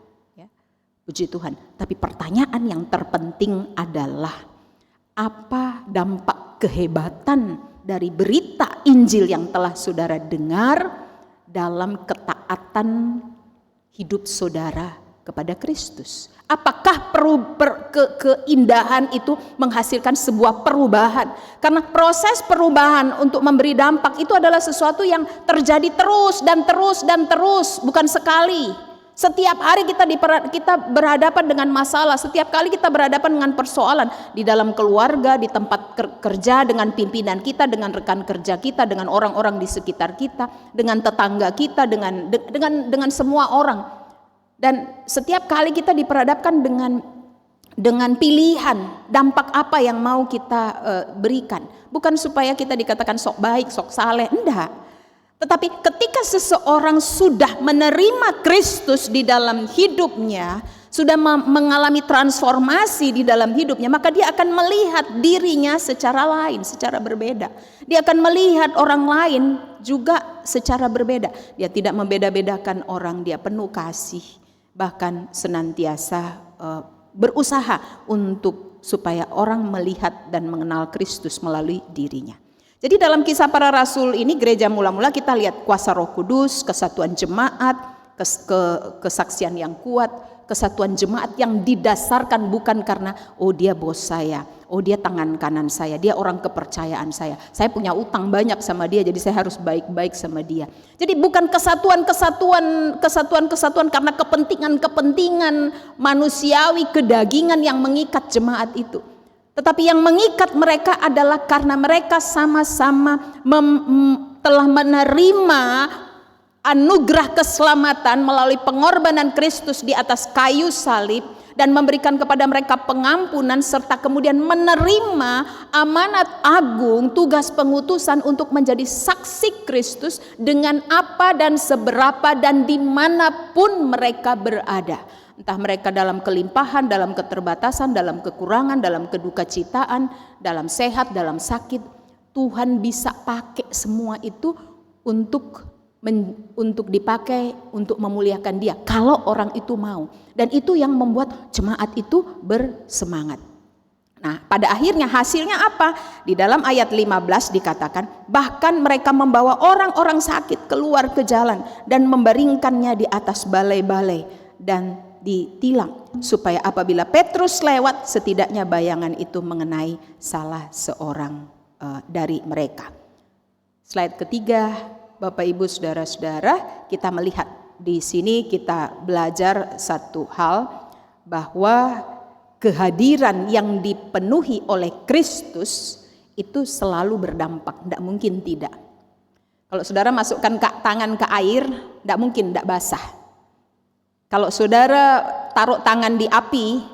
Puji Tuhan, tapi pertanyaan yang terpenting adalah apa dampak kehebatan dari berita Injil yang telah saudara dengar dalam ketaatan hidup saudara kepada Kristus? Apakah keindahan itu menghasilkan sebuah perubahan? Karena proses perubahan untuk memberi dampak itu adalah sesuatu yang terjadi terus dan terus, bukan sekali. Setiap hari kita berhadapan dengan masalah, setiap kali kita berhadapan dengan persoalan di dalam keluarga, di tempat kerja, dengan pimpinan kita, dengan rekan kerja kita, dengan orang-orang di sekitar kita, dengan tetangga kita, dengan semua orang. Dan setiap kali kita diperhadapkan dengan pilihan, dampak apa yang mau kita berikan. Bukan supaya kita dikatakan sok baik, sok saleh, enggak. Tetapi ketika seseorang sudah menerima Kristus di dalam hidupnya, sudah mengalami transformasi di dalam hidupnya, maka dia akan melihat dirinya secara lain, secara berbeda. Dia akan melihat orang lain juga secara berbeda. Dia tidak membeda-bedakan orang, dia penuh kasih, bahkan senantiasa berusaha untuk supaya orang melihat dan mengenal Kristus melalui dirinya. Jadi dalam Kisah Para Rasul ini, gereja Mula-Mula, kita lihat kuasa Roh Kudus, kesatuan jemaat, kesaksian yang kuat, kesatuan jemaat yang didasarkan bukan karena oh dia bos saya, oh dia tangan kanan saya, dia orang kepercayaan saya punya utang banyak sama dia jadi saya harus baik-baik sama dia. Jadi bukan kesatuan karena kepentingan manusiawi, kedagingan yang mengikat jemaat itu. Tetapi yang mengikat mereka adalah karena mereka sama-sama telah menerima anugerah keselamatan melalui pengorbanan Kristus di atas kayu salib dan memberikan kepada mereka pengampunan serta kemudian menerima amanat agung tugas pengutusan untuk menjadi saksi Kristus dengan apa dan seberapa dan dimanapun mereka berada. Entah mereka dalam kelimpahan, dalam keterbatasan, dalam kekurangan, dalam kedukacitaan, dalam sehat, dalam sakit, Tuhan bisa pakai semua itu untuk dipakai untuk memuliakan Dia kalau orang itu mau, dan itu yang membuat jemaat itu bersemangat. Nah, pada akhirnya hasilnya apa? Di dalam ayat 15 dikatakan, bahkan mereka membawa orang-orang sakit keluar ke jalan dan membaringkannya di atas balai-balai dan ditilang, supaya apabila Petrus lewat setidaknya bayangan itu mengenai salah seorang dari mereka. Slide ketiga, Bapak Ibu Saudara-saudara, kita melihat di sini, kita belajar satu hal, bahwa kehadiran yang dipenuhi oleh Kristus itu selalu berdampak, tidak mungkin tidak. Kalau saudara masukkan tangan ke air, tidak mungkin tidak basah. Kalau saudara taruh tangan di api,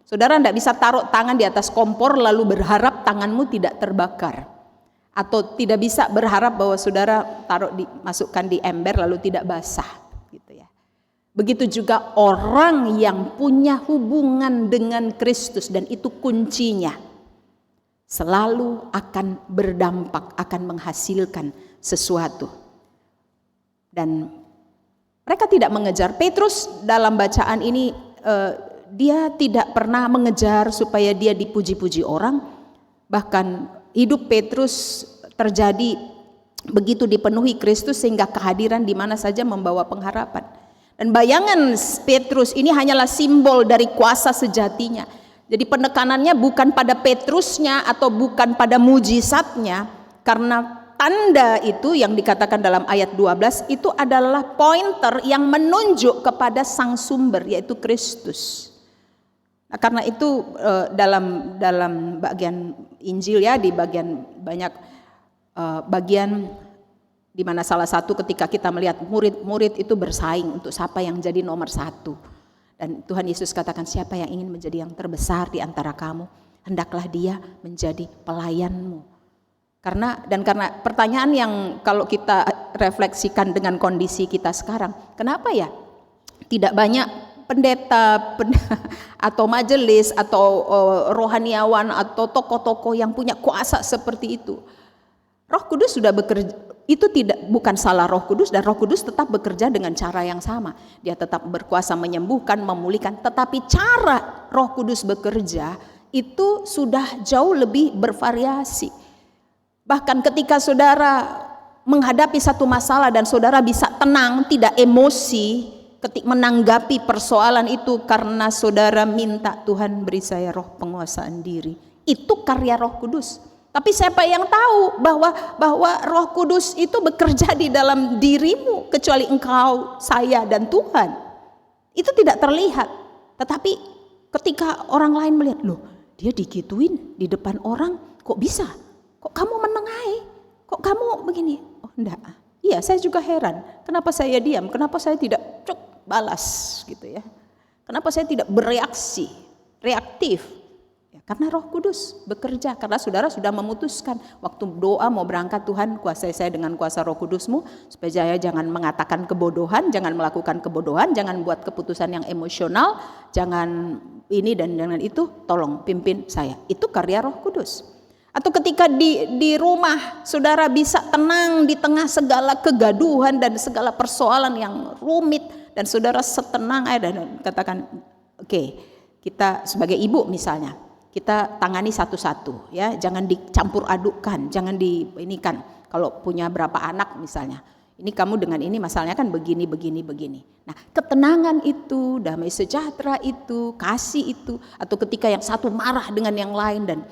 saudara tidak bisa taruh tangan di atas kompor lalu berharap tanganmu tidak terbakar. Atau tidak bisa berharap bahwa saudara masukkan di ember lalu tidak basah, gitu ya. Begitu juga orang yang punya hubungan dengan Kristus, dan itu kuncinya, selalu akan berdampak, akan menghasilkan sesuatu. Dan mereka tidak mengejar. Petrus dalam bacaan ini dia tidak pernah mengejar supaya dia dipuji-puji orang. Bahkan hidup Petrus terjadi begitu dipenuhi Kristus sehingga kehadiran di mana saja membawa pengharapan. Dan bayangan Petrus ini hanyalah simbol dari kuasa sejatinya. Jadi penekanannya bukan pada Petrusnya atau bukan pada mujizatnya, karena tanda itu yang dikatakan dalam ayat 12 itu adalah pointer yang menunjuk kepada sang sumber, yaitu Kristus. Nah, karena itu dalam bagian Injil ya, di bagian banyak bagian di mana salah satu ketika kita melihat murid-murid itu bersaing untuk siapa yang jadi nomor satu. Dan Tuhan Yesus katakan, siapa yang ingin menjadi yang terbesar di antara kamu, hendaklah dia menjadi pelayanmu. Karena pertanyaan yang kalau kita refleksikan dengan kondisi kita sekarang, kenapa ya tidak banyak pendeta atau majelis atau rohaniawan atau tokoh-tokoh yang punya kuasa seperti itu? Roh Kudus sudah bekerja, itu bukan salah Roh Kudus, dan Roh Kudus tetap bekerja dengan cara yang sama. Dia tetap berkuasa menyembuhkan, memulihkan, tetapi cara Roh Kudus bekerja itu sudah jauh lebih bervariasi. Bahkan ketika saudara menghadapi satu masalah dan saudara bisa tenang, tidak emosi ketika menanggapi persoalan itu karena saudara minta Tuhan beri saya roh penguasaan diri, itu karya Roh Kudus. Tapi siapa yang tahu bahwa Roh Kudus itu bekerja di dalam dirimu kecuali engkau, saya dan Tuhan. Itu tidak terlihat. Tetapi ketika orang lain melihat, loh dia digituin di depan orang, kok bisa? Kok kamu menengahi? Kok kamu begini? Oh enggak. Iya, saya juga heran. Kenapa saya diam? Kenapa saya tidak balas gitu ya? Kenapa saya tidak bereaksi, reaktif? Ya, karena Roh Kudus bekerja. Karena saudara sudah memutuskan waktu doa mau berangkat, Tuhan kuasai saya dengan kuasa Roh Kudus-Mu supaya saya jangan mengatakan kebodohan, jangan melakukan kebodohan, jangan buat keputusan yang emosional, jangan ini dan jangan itu. Tolong pimpin saya. Itu karya Roh Kudus. Atau ketika di rumah saudara bisa tenang di tengah segala kegaduhan dan segala persoalan yang rumit, dan saudara setenang dan katakan, oke, kita sebagai ibu misalnya, kita tangani satu-satu ya, jangan dicampur adukkan, jangan diinikan. Kalau punya berapa anak misalnya, ini kamu dengan ini masalahnya kan begini. Nah, ketenangan itu, damai sejahtera itu, kasih itu, atau ketika yang satu marah dengan yang lain dan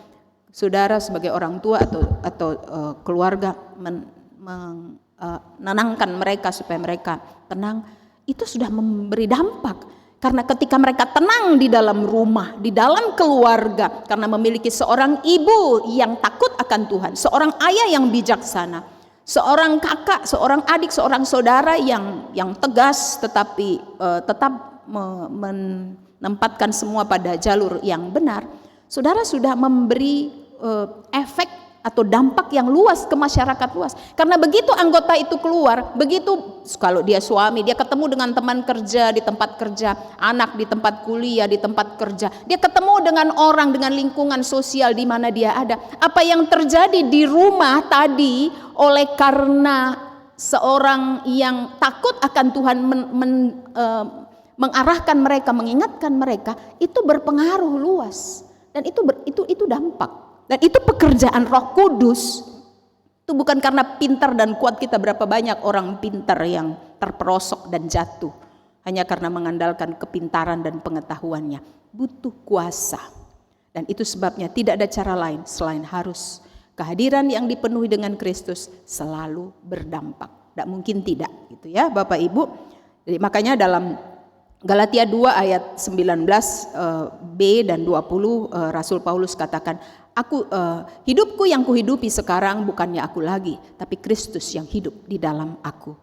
saudara sebagai orang tua atau keluarga menenangkan mereka supaya mereka tenang, itu sudah memberi dampak. Karena ketika mereka tenang di dalam rumah, di dalam keluarga, karena memiliki seorang ibu yang takut akan Tuhan, seorang ayah yang bijaksana, Seorang kakak, seorang adik, seorang saudara yang tegas tetapi tetap menempatkan semua pada jalur yang benar, saudara sudah memberi efek atau dampak yang luas ke masyarakat luas. Karena begitu anggota itu keluar, begitu kalau dia suami, dia ketemu dengan teman kerja di tempat kerja, anak di tempat kuliah, di tempat kerja, dia ketemu dengan orang, dengan lingkungan sosial di mana dia ada. Apa yang terjadi di rumah tadi oleh karena seorang yang takut akan Tuhan mengarahkan mereka, mengingatkan mereka, itu berpengaruh luas. Dan itu dampak. Dan itu pekerjaan Roh Kudus. Itu bukan karena pintar dan kuat kita, berapa banyak orang pintar yang terperosok dan jatuh hanya karena mengandalkan kepintaran dan pengetahuannya. Butuh kuasa. Dan itu sebabnya tidak ada cara lain selain harus kehadiran yang dipenuhi dengan Kristus selalu berdampak. Tidak mungkin tidak, gitu ya Bapak Ibu. Jadi makanya dalam Galatia 2 ayat 19b dan 20 Rasul Paulus katakan, hidupku yang kuhidupi sekarang bukannya aku lagi, tapi Kristus yang hidup di dalam aku.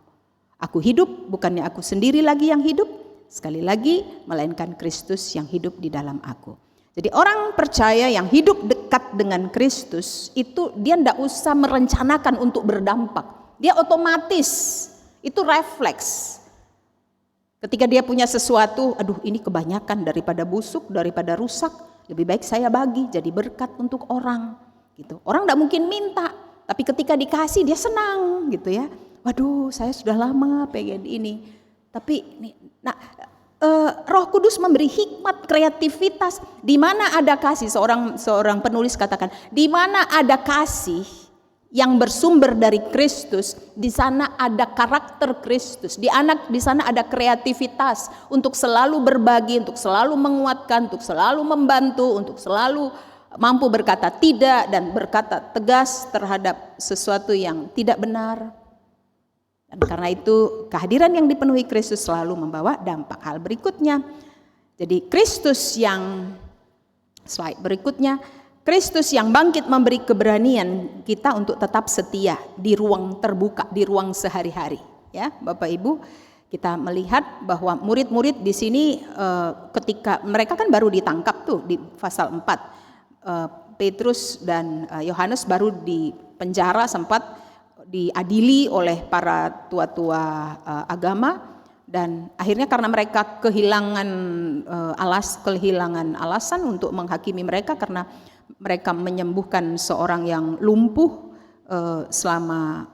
Aku hidup bukannya aku sendiri lagi yang hidup, sekali lagi melainkan Kristus yang hidup di dalam aku. Jadi orang percaya yang hidup dekat dengan Kristus itu dia tidak usah merencanakan untuk berdampak. Dia otomatis, itu refleks. Ketika dia punya sesuatu, aduh ini kebanyakan daripada busuk, daripada rusak, lebih baik saya bagi jadi berkat untuk orang gitu. Orang tidak mungkin minta, tapi ketika dikasih dia senang gitu ya. Waduh, saya sudah lama pengen ini. Tapi Roh Kudus memberi hikmat, kreativitas. Di mana ada kasih, seorang penulis katakan, di mana ada kasih yang bersumber dari Kristus, di sana ada karakter Kristus. Di sana ada kreativitas untuk selalu berbagi, untuk selalu menguatkan, untuk selalu membantu, untuk selalu mampu berkata tidak dan berkata tegas terhadap sesuatu yang tidak benar. Dan karena itu kehadiran yang dipenuhi Kristus selalu membawa dampak. Hal berikutnya, jadi slide berikutnya, Kristus yang bangkit memberi keberanian kita untuk tetap setia di ruang terbuka, di ruang sehari-hari. Ya, Bapak Ibu, kita melihat bahwa murid-murid di sini ketika mereka kan baru ditangkap tuh di pasal 4. Petrus dan Yohanes baru di penjara, sempat diadili oleh para tua-tua agama, dan akhirnya karena mereka kehilangan alasan untuk menghakimi mereka karena mereka menyembuhkan seorang yang lumpuh selama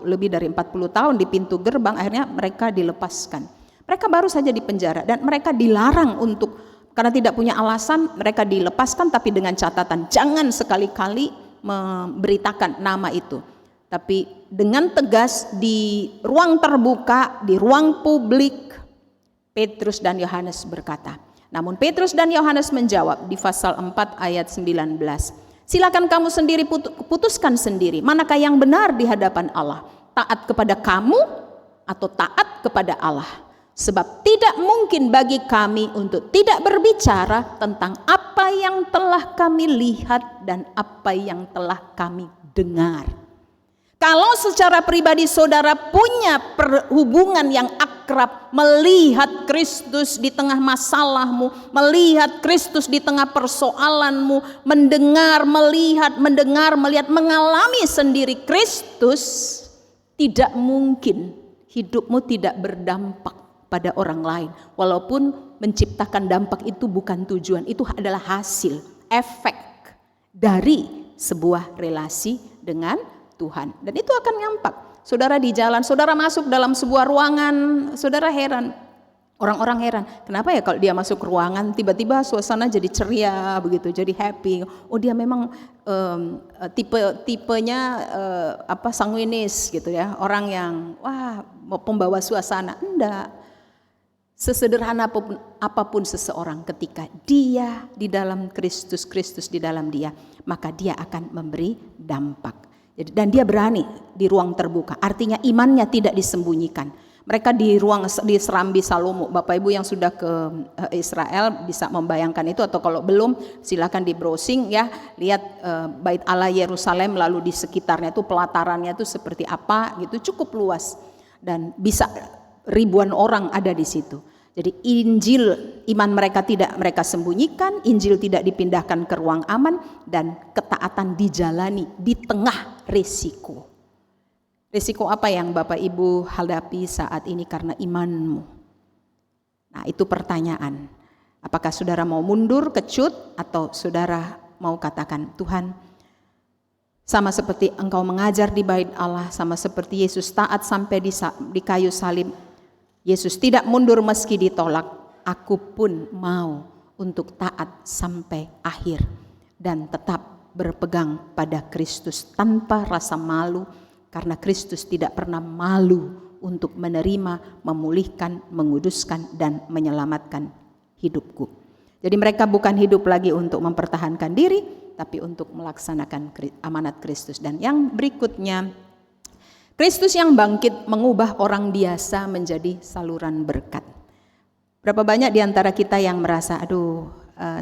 lebih dari 40 tahun di pintu gerbang. Akhirnya mereka dilepaskan. Mereka baru saja di penjara dan mereka dilarang untuk, karena tidak punya alasan, mereka dilepaskan, tapi dengan catatan jangan sekali-kali memberitakan nama itu. Tapi dengan tegas di ruang terbuka, di ruang publik, Petrus dan Yohanes berkata. Namun Petrus dan Yohanes menjawab di pasal 4 ayat 19. Silakan kamu sendiri putuskan sendiri, manakah yang benar di hadapan Allah? Taat kepada kamu atau taat kepada Allah? Sebab tidak mungkin bagi kami untuk tidak berbicara tentang apa yang telah kami lihat dan apa yang telah kami dengar. Kalau secara pribadi saudara punya hubungan yang akrab, melihat Kristus di tengah masalahmu, melihat Kristus di tengah persoalanmu, melihat, mengalami sendiri Kristus, tidak mungkin hidupmu tidak berdampak pada orang lain. Walaupun menciptakan dampak itu bukan tujuan, itu adalah hasil, efek dari sebuah relasi dengan Tuhan. Dan itu akan nampak. Saudara di jalan, saudara masuk dalam sebuah ruangan, saudara heran. Orang-orang heran, kenapa ya kalau dia masuk ruangan tiba-tiba suasana jadi ceria begitu, jadi happy. Oh dia memang tipenya sanguinis gitu ya, orang yang pembawa suasana. Enggak. Sesederhana apapun seseorang, ketika dia di dalam Kristus, Kristus di dalam dia, maka dia akan memberi dampak. Dan dia berani di ruang terbuka, artinya imannya tidak disembunyikan. Mereka di Serambi Salomo. Bapak Ibu yang sudah ke Israel bisa membayangkan itu, atau kalau belum silakan di browsing ya, lihat Bait Allah Yerusalem, lalu di sekitarnya itu pelatarannya itu seperti apa gitu, cukup luas dan bisa ribuan orang ada di situ. Jadi Injil, iman mereka tidak mereka sembunyikan, Injil tidak dipindahkan ke ruang aman, dan ketaatan dijalani di tengah risiko. Risiko apa yang Bapak Ibu hadapi saat ini karena imanmu? Nah, itu pertanyaan. Apakah saudara mau mundur, kecut, atau saudara mau katakan, Tuhan, sama seperti Engkau mengajar di Bait Allah, sama seperti Yesus taat sampai di kayu salib, Yesus tidak mundur meski ditolak, aku pun mau untuk taat sampai akhir dan tetap berpegang pada Kristus tanpa rasa malu, karena Kristus tidak pernah malu untuk menerima, memulihkan, menguduskan, dan menyelamatkan hidupku. Jadi mereka bukan hidup lagi untuk mempertahankan diri, tapi untuk melaksanakan amanat Kristus. Dan yang berikutnya, Kristus yang bangkit mengubah orang biasa menjadi saluran berkat. Berapa banyak di antara kita yang merasa,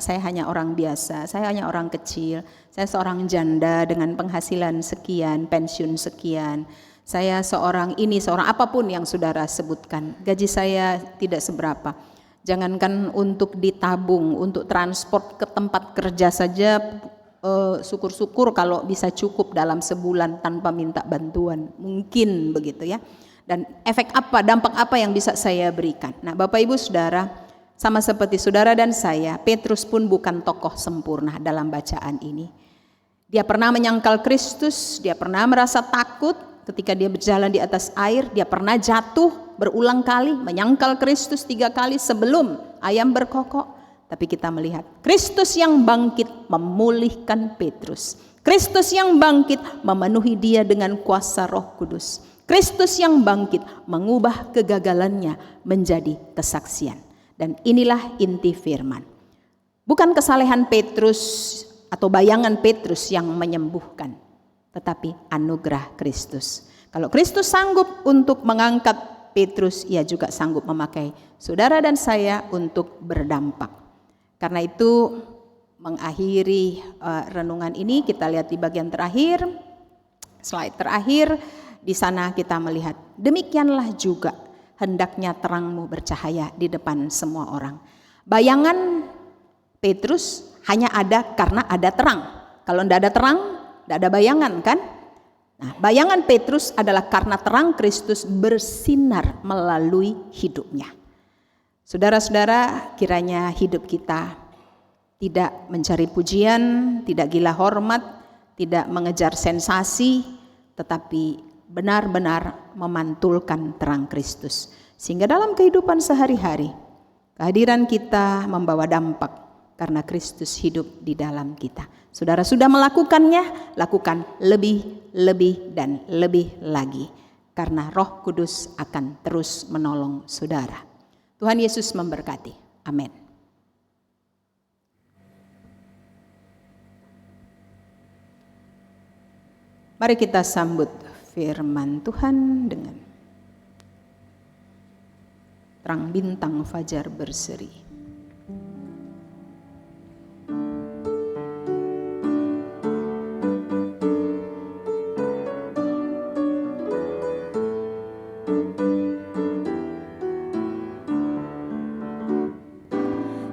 saya hanya orang biasa, saya hanya orang kecil, saya seorang janda dengan penghasilan sekian, pensiun sekian, saya seorang ini, seorang apapun yang saudara sebutkan, gaji saya tidak seberapa. Jangankan untuk ditabung, untuk transport ke tempat kerja saja, syukur-syukur kalau bisa cukup dalam sebulan tanpa minta bantuan, mungkin begitu ya. Dan efek apa, dampak apa yang bisa saya berikan? Nah, Bapak Ibu Saudara, sama seperti saudara dan saya, Petrus pun bukan tokoh sempurna dalam bacaan ini. Dia pernah menyangkal Kristus, dia pernah merasa takut ketika dia berjalan di atas air, dia pernah jatuh berulang kali, menyangkal Kristus 3 kali sebelum ayam berkokok. Tapi kita melihat Kristus yang bangkit memulihkan Petrus. Kristus yang bangkit memenuhi dia dengan kuasa Roh Kudus. Kristus yang bangkit mengubah kegagalannya menjadi kesaksian. Dan inilah inti firman. Bukan kesalehan Petrus atau bayangan Petrus yang menyembuhkan, tetapi anugerah Kristus. Kalau Kristus sanggup untuk mengangkat Petrus, ia juga sanggup memakai saudara dan saya untuk berdampak. Karena itu mengakhiri renungan ini, kita lihat di bagian terakhir, slide terakhir, di sana kita melihat demikianlah juga hendaknya terangmu bercahaya di depan semua orang. Bayangan Petrus hanya ada karena ada terang. Kalau tidak ada terang, tidak ada bayangan kan? Nah, bayangan Petrus adalah karena terang Kristus bersinar melalui hidupnya. Saudara-saudara, kiranya hidup kita tidak mencari pujian, tidak gila hormat, tidak mengejar sensasi, tetapi benar-benar memantulkan terang Kristus. Sehingga dalam kehidupan sehari-hari, kehadiran kita membawa dampak karena Kristus hidup di dalam kita. Saudara sudah melakukannya, lakukan lebih dan lebih lagi. Karena Roh Kudus akan terus menolong saudara. Tuhan Yesus memberkati. Amin. Mari kita sambut firman Tuhan dengan terang bintang fajar berseri.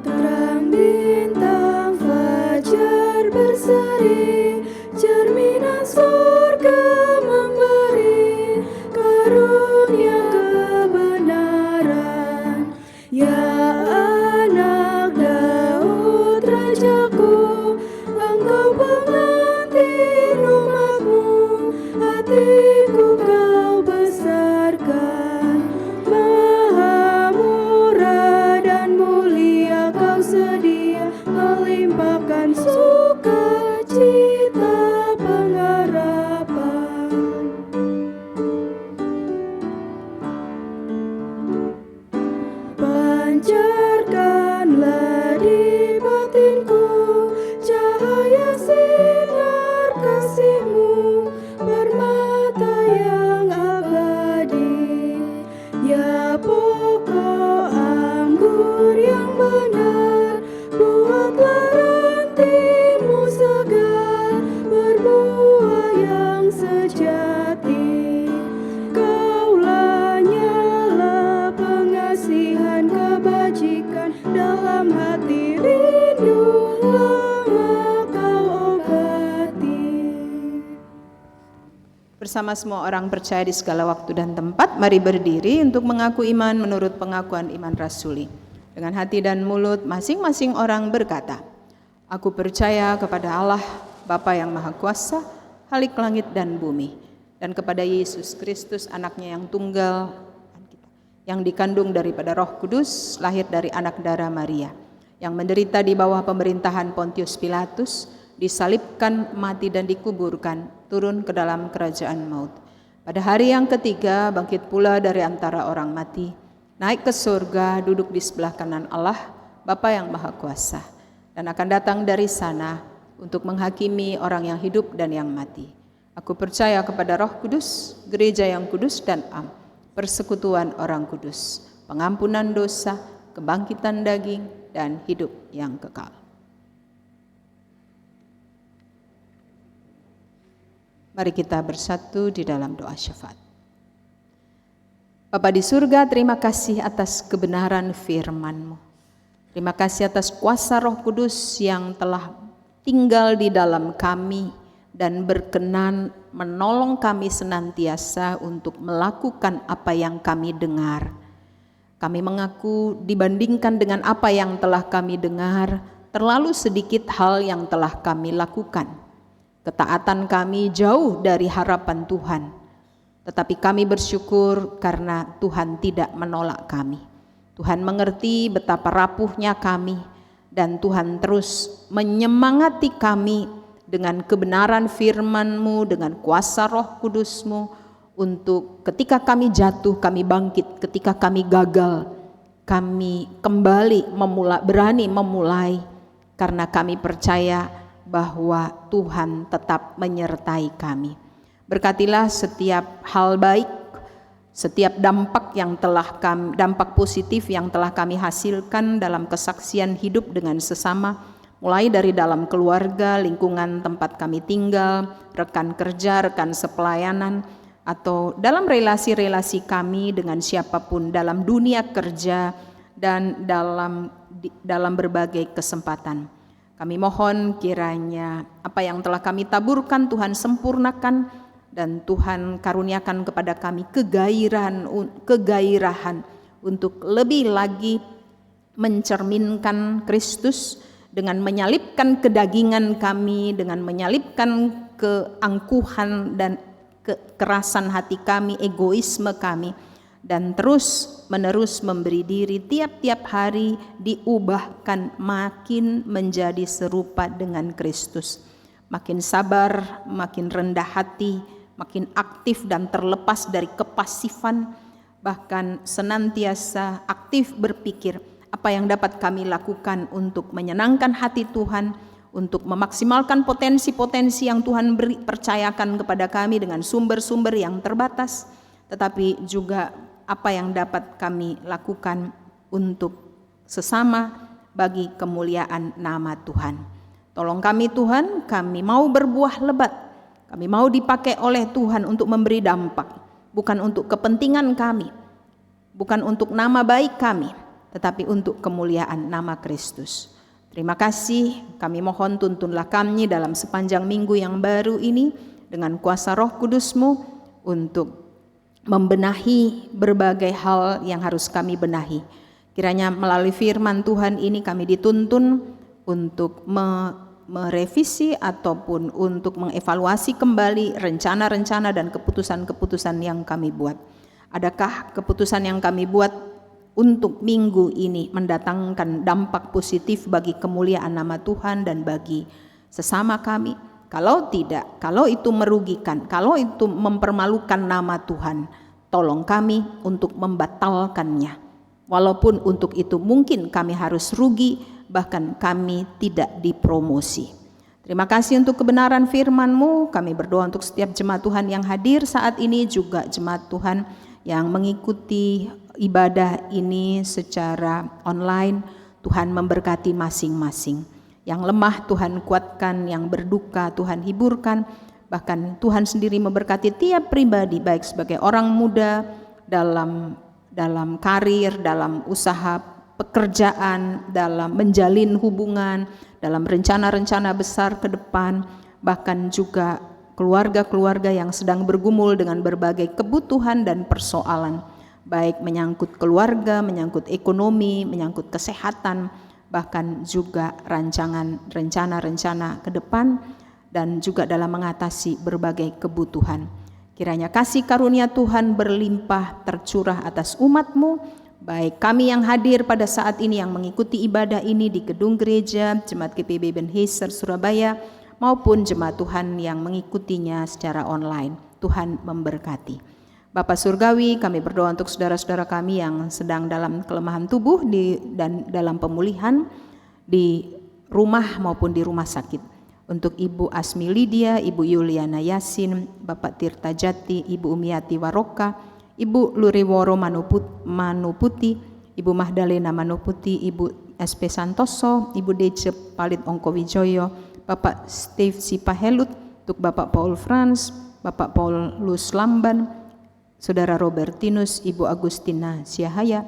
Terang bintang fajar berseri, cerminan surga memberi karunia kebenaran. Ya anak Daud rajaku, engkau pengantin rumahku, hatiku kau besarkan. Maha murah dan mulia kau sedia, melimpahkan sukacita pengharapan. Pancarkanlah di batinku cahaya sinar kasih-Mu, permata yang abadi. Ya benar, buatlah rantingmu segar, berbuah yang sejati. Kaulah nyala pengasihan kebajikan, dalam hati rindu lama kau obati. Bersama semua orang percaya di segala waktu dan tempat, mari berdiri untuk mengaku iman menurut pengakuan iman rasuli. Dengan hati dan mulut masing-masing orang berkata, aku percaya kepada Allah, Bapa yang Maha Kuasa, Khalik langit dan bumi, dan kepada Yesus Kristus anaknya yang tunggal, yang dikandung daripada Roh Kudus, lahir dari anak darah Maria, yang menderita di bawah pemerintahan Pontius Pilatus, disalibkan, mati dan dikuburkan, turun ke dalam kerajaan maut. Pada hari yang ketiga bangkit pula dari antara orang mati, naik ke surga, duduk di sebelah kanan Allah, Bapa yang Maha Kuasa, dan akan datang dari sana untuk menghakimi orang yang hidup dan yang mati. Aku percaya kepada Roh Kudus, gereja yang kudus dan am, persekutuan orang kudus, pengampunan dosa, kebangkitan daging, dan hidup yang kekal. Mari kita bersatu di dalam doa syafaat. Bapa di surga, terima kasih atas kebenaran firman-Mu. Terima kasih atas kuasa Roh Kudus yang telah tinggal di dalam kami dan berkenan menolong kami senantiasa untuk melakukan apa yang kami dengar. Kami mengaku dibandingkan dengan apa yang telah kami dengar, terlalu sedikit hal yang telah kami lakukan. Ketaatan kami jauh dari harapan Tuhan, tetapi kami bersyukur karena Tuhan tidak menolak kami. Tuhan mengerti betapa rapuhnya kami, dan Tuhan terus menyemangati kami dengan kebenaran firman-Mu, dengan kuasa Roh Kudus-Mu, untuk ketika kami jatuh, kami bangkit, ketika kami gagal, kami kembali berani memulai, karena kami percaya bahwa Tuhan tetap menyertai kami. Berkatilah setiap hal baik, setiap dampak positif yang telah kami hasilkan dalam kesaksian hidup dengan sesama, mulai dari dalam keluarga, lingkungan tempat kami tinggal, rekan kerja, rekan sepelayanan, atau dalam relasi-relasi kami dengan siapapun dalam dunia kerja dan dalam berbagai kesempatan. Kami mohon kiranya apa yang telah kami taburkan Tuhan sempurnakan, dan Tuhan karuniakan kepada kami kegairahan untuk lebih lagi mencerminkan Kristus dengan menyalipkan kedagingan kami, dengan menyalipkan keangkuhan dan kekerasan hati kami, egoisme kami, dan terus menerus memberi diri tiap-tiap hari diubahkan makin menjadi serupa dengan Kristus. Makin sabar, makin rendah hati, makin aktif dan terlepas dari kepasifan, bahkan senantiasa aktif berpikir apa yang dapat kami lakukan untuk menyenangkan hati Tuhan, untuk memaksimalkan potensi-potensi yang Tuhan percayakan kepada kami dengan sumber-sumber yang terbatas, tetapi juga apa yang dapat kami lakukan untuk sesama bagi kemuliaan nama Tuhan. Tolong kami Tuhan, kami mau berbuah lebat, kami mau dipakai oleh Tuhan untuk memberi dampak, bukan untuk kepentingan kami, bukan untuk nama baik kami, tetapi untuk kemuliaan nama Kristus. Terima kasih, kami mohon tuntunlah kami dalam sepanjang minggu yang baru ini dengan kuasa Roh Kudus-Mu untuk membenahi berbagai hal yang harus kami benahi. Kiranya melalui firman Tuhan ini kami dituntun untuk merevisi ataupun untuk mengevaluasi kembali rencana-rencana dan keputusan-keputusan yang kami buat. Adakah keputusan yang kami buat untuk minggu ini mendatangkan dampak positif bagi kemuliaan nama Tuhan dan bagi sesama kami? Kalau tidak, kalau itu merugikan, kalau itu mempermalukan nama Tuhan, tolong kami untuk membatalkannya. Walaupun untuk itu mungkin kami harus rugi, bahkan kami tidak dipromosi. Terima kasih untuk kebenaran firman-Mu. Kami berdoa untuk setiap jemaat Tuhan yang hadir saat ini, juga jemaat Tuhan yang mengikuti ibadah ini secara online. Tuhan memberkati masing-masing. Yang lemah Tuhan kuatkan, yang berduka Tuhan hiburkan. Bahkan Tuhan sendiri memberkati tiap pribadi, baik sebagai orang muda dalam karir, dalam usaha pekerjaan, dalam menjalin hubungan, dalam rencana-rencana besar ke depan, bahkan juga keluarga-keluarga yang sedang bergumul dengan berbagai kebutuhan dan persoalan, baik menyangkut keluarga, menyangkut ekonomi, menyangkut kesehatan, bahkan juga rencana-rencana ke depan, dan juga dalam mengatasi berbagai kebutuhan. Kiranya kasih karunia Tuhan berlimpah tercurah atas umat-Mu, baik kami yang hadir pada saat ini yang mengikuti ibadah ini di gedung gereja Jemaat GPIB Ebenezer Surabaya, maupun jemaat Tuhan yang mengikutinya secara online. Tuhan memberkati. Bapa Surgawi, kami berdoa untuk saudara-saudara kami yang sedang dalam kelemahan tubuh dan dalam pemulihan di rumah maupun di rumah sakit. Untuk Ibu Asmi Lydia, Ibu Yuliana Yasin, Bapak Tirta Jati, Ibu Umiati Waroka, Ibu Luriworo Manuputi, Ibu Mahdalena Manuputi, Ibu SP Santoso, Ibu Dece Palit Ongkowijoyo, Bapak Steve Sipahelut, untuk Bapak Paul Franz, Bapak Paul Lus Lamban, Saudara Robertinus, Ibu Agustina Siahaya,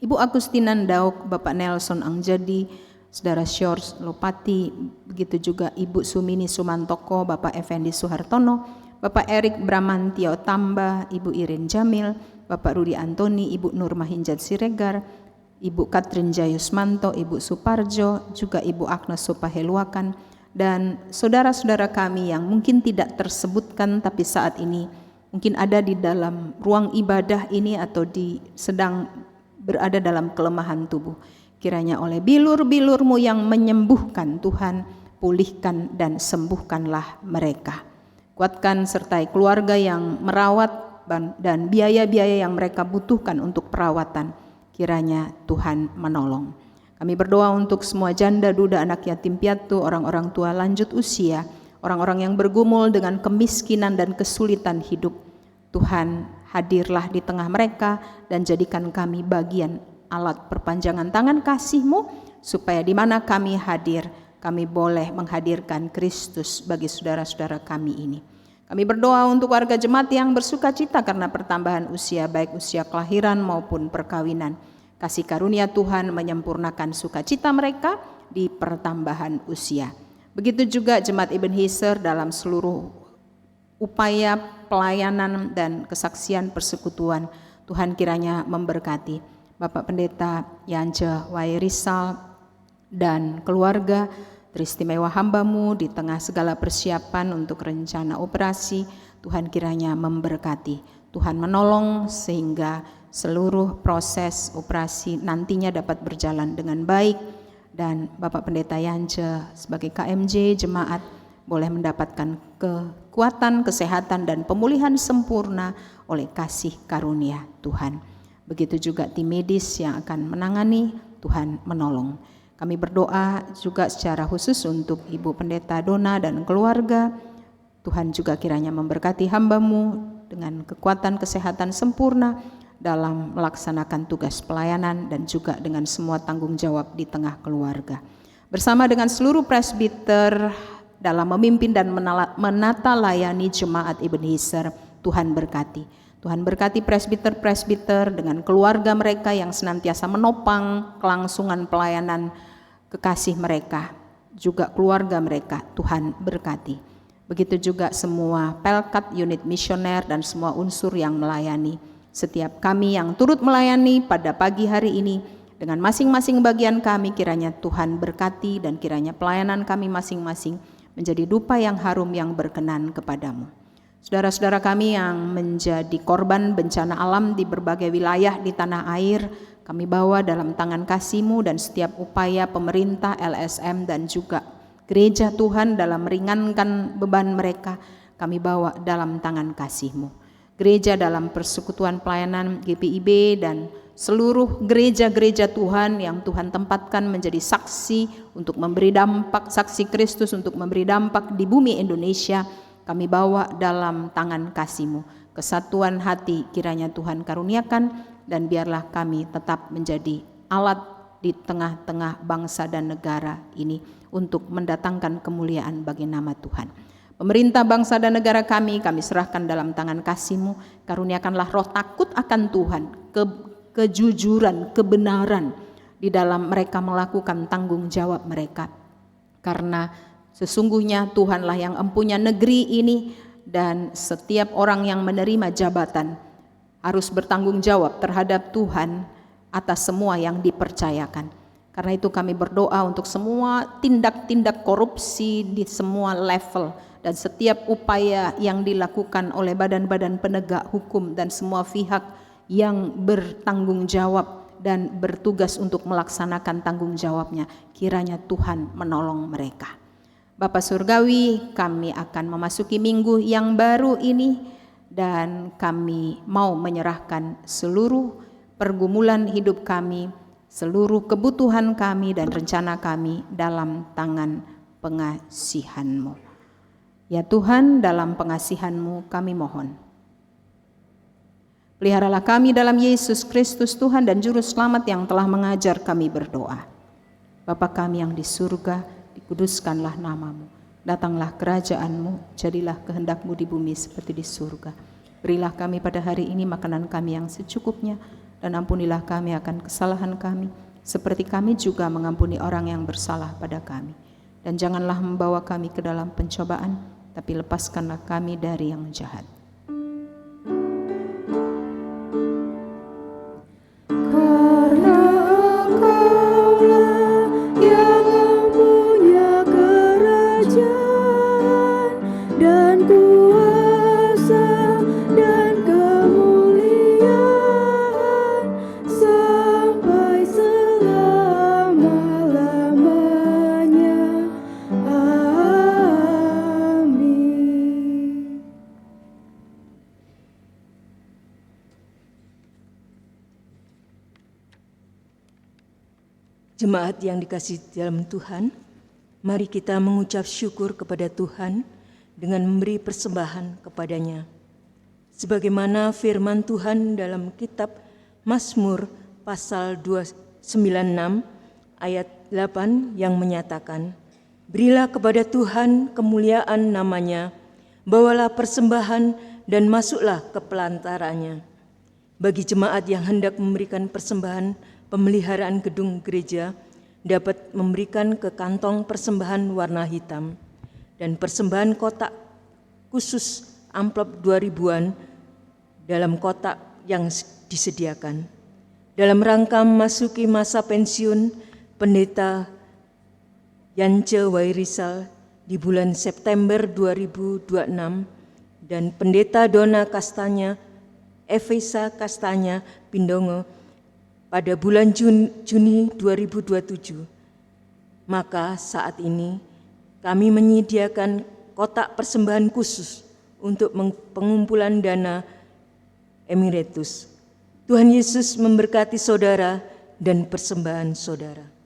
Ibu Agustina Ndauk, Bapak Nelson Angjadi, Saudara Syors Lopati, begitu juga Ibu Sumini Sumantoko, Bapak Effendi Suhartono, Bapak Erik Bramantio Tamba, Ibu Irin Jamil, Bapak Rudi Antoni, Ibu Nur Mahinjat Siregar, Ibu Katrin Jayusmanto, Ibu Suparjo, juga Ibu Agnes Supaheluakan, dan saudara-saudara kami yang mungkin tidak tersebutkan tapi saat ini mungkin ada di dalam ruang ibadah ini atau sedang berada dalam kelemahan tubuh. Kiranya oleh bilur-bilur-Mu yang menyembuhkan, Tuhan pulihkan dan sembuhkanlah mereka. Kuatkan sertai keluarga yang merawat dan biaya-biaya yang mereka butuhkan untuk perawatan. Kiranya Tuhan menolong. Kami berdoa untuk semua janda, duda, anak yatim piatu, orang-orang tua lanjut usia, orang-orang yang bergumul dengan kemiskinan dan kesulitan hidup. Tuhan hadirlah di tengah mereka dan jadikan kami bagian alat perpanjangan tangan kasih-Mu, supaya di mana kami hadir, kami boleh menghadirkan Kristus bagi saudara-saudara kami ini. Kami berdoa untuk warga jemaat yang bersuka cita karena pertambahan usia, baik usia kelahiran maupun perkawinan. Kasih karunia Tuhan menyempurnakan sukacita mereka di pertambahan usia. Begitu juga jemaat Ebenezer dalam seluruh upaya pelayanan dan kesaksian persekutuan. Tuhan kiranya memberkati Bapak Pendeta Yance Wairisal dan keluarga, teristimewa hamba-Mu di tengah segala persiapan untuk rencana operasi. Tuhan kiranya memberkati, Tuhan menolong sehingga seluruh proses operasi nantinya dapat berjalan dengan baik, dan Bapak Pendeta Yance sebagai KMJ jemaat boleh mendapatkan kekuatan, kesehatan dan pemulihan sempurna oleh kasih karunia Tuhan. Begitu juga tim medis yang akan menangani, Tuhan menolong. Kami berdoa juga secara khusus untuk Ibu Pendeta Dona dan keluarga. Tuhan juga kiranya memberkati hamba-Mu dengan kekuatan kesehatan sempurna dalam melaksanakan tugas pelayanan dan juga dengan semua tanggung jawab di tengah keluarga. Bersama dengan seluruh presbiter dalam memimpin dan menata layani jemaat Ebenezer, Tuhan berkati. Tuhan berkati presbiter-presbiter dengan keluarga mereka yang senantiasa menopang kelangsungan pelayanan kekasih mereka, juga keluarga mereka. Tuhan berkati. Begitu juga semua pelkat, unit misioner dan semua unsur yang melayani. Setiap kami yang turut melayani pada pagi hari ini dengan masing-masing bagian kami, kiranya Tuhan berkati dan kiranya pelayanan kami masing-masing menjadi dupa yang harum yang berkenan kepadamu. Saudara-saudara kami yang menjadi korban bencana alam di berbagai wilayah di tanah air, kami bawa dalam tangan kasih-Mu, dan setiap upaya pemerintah, LSM dan juga gereja Tuhan dalam meringankan beban mereka, kami bawa dalam tangan kasih-Mu. Gereja dalam persekutuan pelayanan GPIB dan seluruh gereja-gereja Tuhan yang Tuhan tempatkan menjadi saksi untuk memberi dampak, saksi Kristus untuk memberi dampak di bumi Indonesia, kami bawa dalam tangan kasih-Mu. Kesatuan hati kiranya Tuhan karuniakan, dan biarlah kami tetap menjadi alat di tengah-tengah bangsa dan negara ini untuk mendatangkan kemuliaan bagi nama Tuhan. Pemerintah bangsa dan negara kami serahkan dalam tangan kasih-Mu. Karuniakanlah roh takut akan Tuhan, kejujuran, kebenaran di dalam mereka melakukan tanggung jawab mereka. Karena sesungguhnya Tuhanlah yang empunya negeri ini, dan setiap orang yang menerima jabatan harus bertanggung jawab terhadap Tuhan atas semua yang dipercayakan. Karena itu kami berdoa untuk semua tindak-tindak korupsi di semua level dan setiap upaya yang dilakukan oleh badan-badan penegak hukum dan semua pihak yang bertanggung jawab dan bertugas untuk melaksanakan tanggung jawabnya, kiranya Tuhan menolong mereka. Bapa Surgawi, kami akan memasuki minggu yang baru ini dan kami mau menyerahkan seluruh pergumulan hidup kami, seluruh kebutuhan kami dan rencana kami dalam tangan pengasihan-Mu. Ya Tuhan, dalam pengasihan-Mu kami mohon. Peliharalah kami dalam Yesus Kristus Tuhan dan Juru Selamat yang telah mengajar kami berdoa. Bapa kami yang di surga, dikuduskanlah nama-Mu. Datanglah kerajaan-Mu, jadilah kehendak-Mu di bumi seperti di surga. Berilah kami pada hari ini makanan kami yang secukupnya, dan ampunilah kami akan kesalahan kami, seperti kami juga mengampuni orang yang bersalah pada kami. Dan janganlah membawa kami ke dalam pencobaan, tapi lepaskanlah kami dari yang jahat. Karena Engkaulah yang mempunyai kerajaan dan kuasa dan kemuliaan sampai selama-lamanya. Amin. Jemaat yang dikasihi dalam Tuhan, mari kita mengucap syukur kepada Tuhan dengan memberi persembahan kepadanya. Sebagaimana firman Tuhan dalam kitab Mazmur pasal 296 ayat 8 yang menyatakan, "Berilah kepada Tuhan kemuliaan namanya, bawalah persembahan dan masuklah ke pelantarannya." Bagi jemaat yang hendak memberikan persembahan pemeliharaan gedung gereja dapat memberikan ke kantong persembahan warna hitam dan persembahan kotak khusus amplop 2000-an dalam kotak yang disediakan. Dalam rangka memasuki masa pensiun Pendeta Yance Wairisal di bulan September 2026 dan Pendeta Dona Kastanya Efesa Kastanya Pindongo pada bulan Juni 2027. Maka saat ini kami menyediakan kotak persembahan khusus untuk pengumpulan dana Emeritus. Tuhan Yesus memberkati saudara dan persembahan saudara.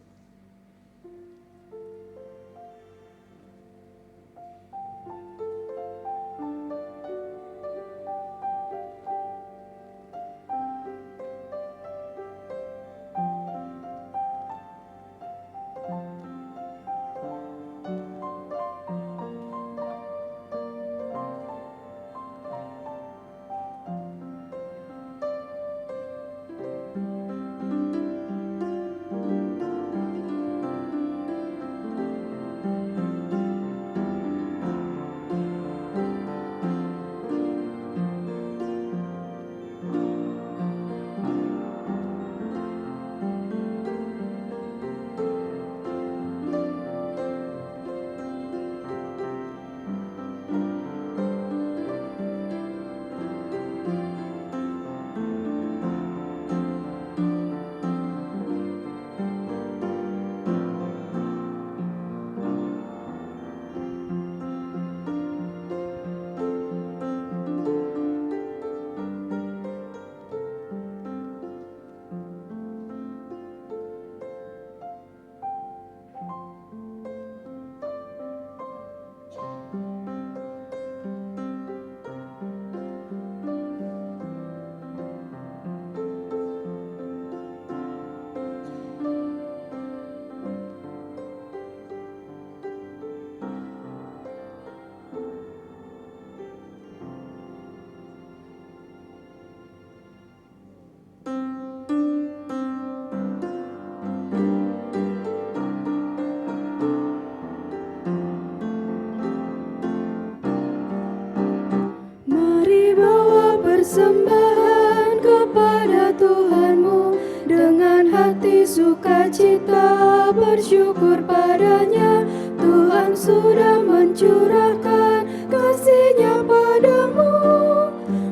hati sukacita bersyukur padanya. Tuhan sudah mencurahkan kasih-Nya padamu.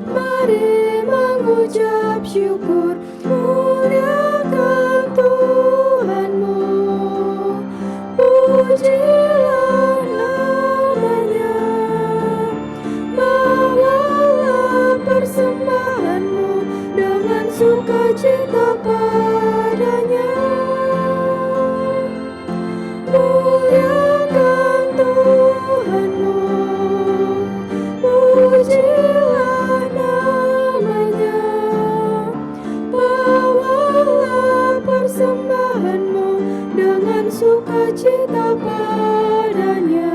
Mari mengucap syukur, muliakan Tuhanmu. Pujilah namanya, bawalah persembahanmu dengan sukacita padanya. Muliakan Tuhanmu, pujilah namanya, bawalah persembahanmu dengan sukacita padanya.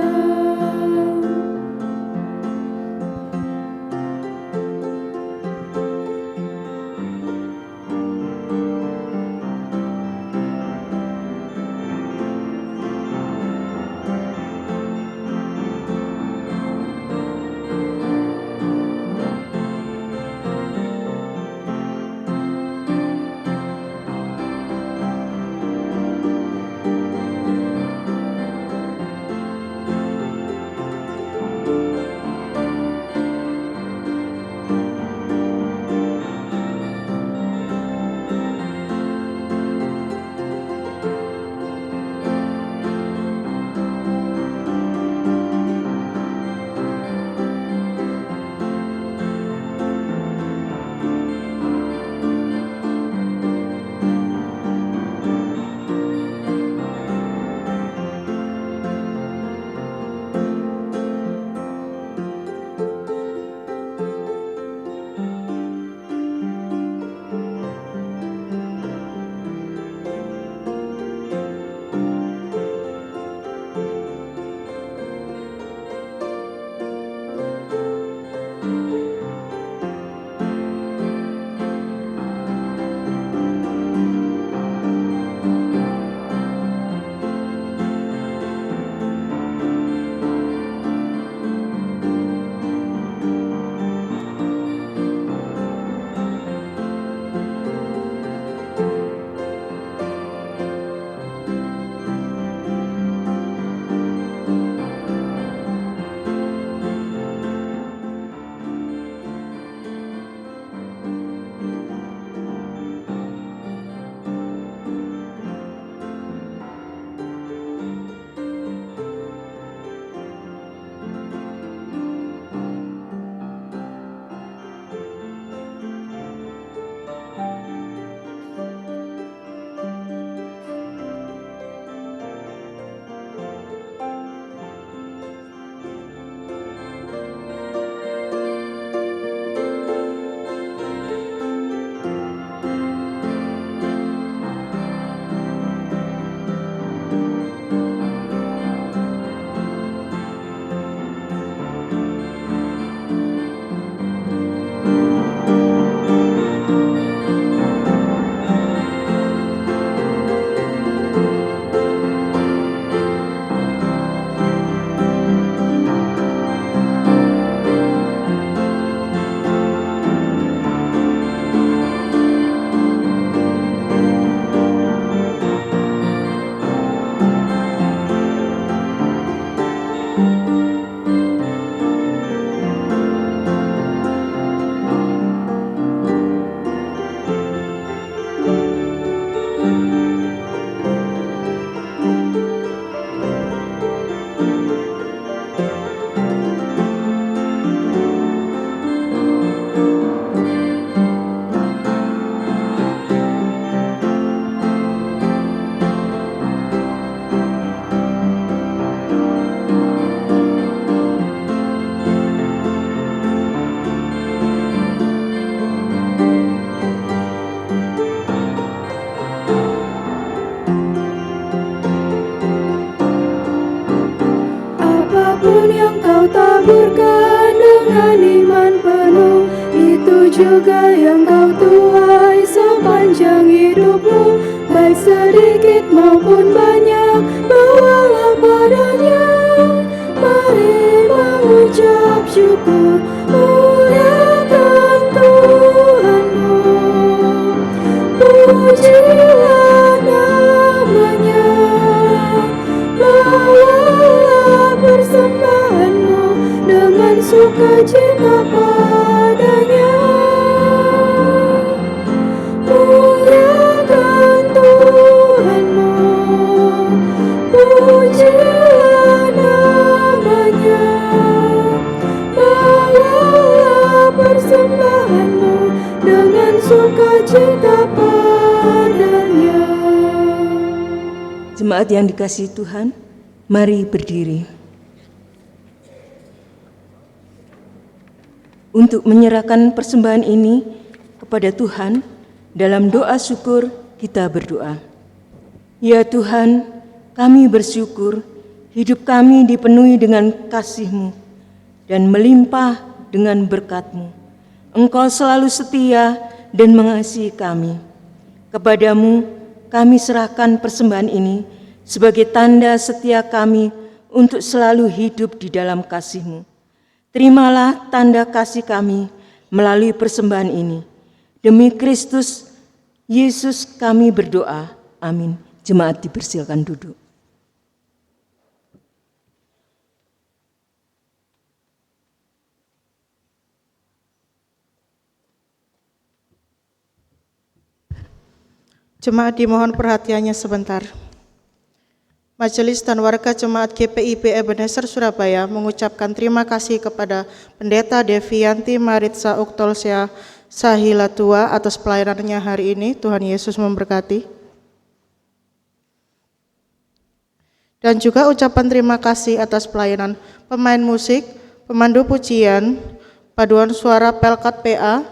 juga yang kau tuai sepanjang hidupmu, baik sedikit maupun banyak, bawalah padanya. Mari mengucap syukur, muliakan Tuhanmu, pujilah Jemaat yang dikasihi Tuhan, mari berdiri. Untuk menyerahkan persembahan ini kepada Tuhan, dalam doa syukur kita berdoa. Ya Tuhan, kami bersyukur hidup kami dipenuhi dengan kasih-Mu dan melimpah dengan berkat-Mu. Engkau selalu setia dan mengasihi kami. Kepadamu kami serahkan persembahan ini sebagai tanda setia kami untuk selalu hidup di dalam kasih-Mu. Terimalah tanda kasih kami melalui persembahan ini. Demi Kristus Yesus kami berdoa. Amin. Jemaat dipersilakan duduk. Jemaat dimohon perhatiannya sebentar. Majelis dan warga Jemaat GPIB Ebenezer Surabaya mengucapkan terima kasih kepada Pendeta Devianti Maritza Uktolsia Sahilatua atas pelayanannya hari ini. Tuhan Yesus memberkati. Dan juga ucapan terima kasih atas pelayanan pemain musik, pemandu pujian, paduan suara Pelkat PA,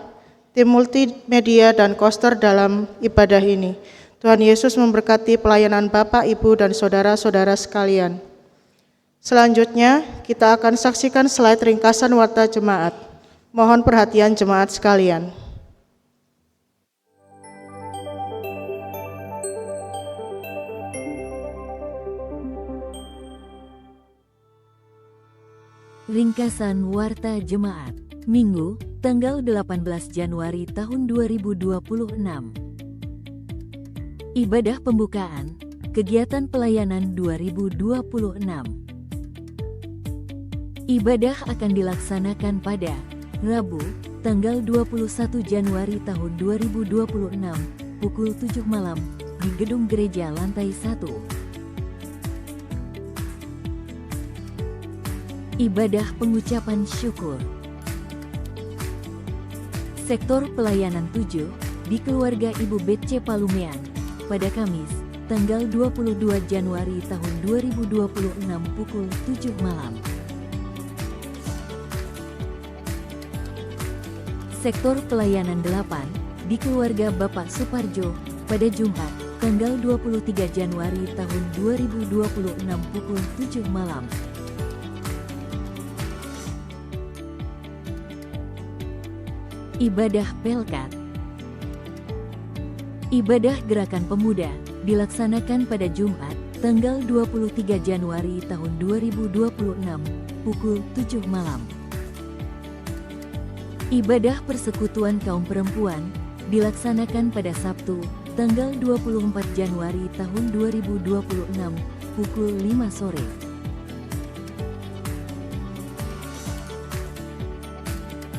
tim multimedia dan koster dalam ibadah ini. Tuhan Yesus memberkati pelayanan Bapak, Ibu, dan saudara-saudara sekalian. Selanjutnya, kita akan saksikan slide ringkasan warta jemaat. Mohon perhatian jemaat sekalian. Ringkasan Warta Jemaat, Minggu, tanggal 18 Januari tahun 2026. Ibadah pembukaan, kegiatan pelayanan 2026. Ibadah akan dilaksanakan pada Rabu, tanggal 21 Januari tahun 2026, pukul 7 malam, di Gedung Gereja Lantai 1. Ibadah pengucapan syukur. Sektor pelayanan 7 di keluarga Ibu BC Palumean pada Kamis, tanggal 22 Januari tahun 2026 pukul 7 malam. Sektor pelayanan 8 di keluarga Bapak Suparjo pada Jumat, tanggal 23 Januari tahun 2026 pukul 7 malam. Ibadah Pelkat. Ibadah Gerakan Pemuda dilaksanakan pada Jumat, tanggal 23 Januari tahun 2026, pukul 7 malam. Ibadah Persekutuan Kaum Perempuan dilaksanakan pada Sabtu, tanggal 24 Januari tahun 2026, pukul 5 sore.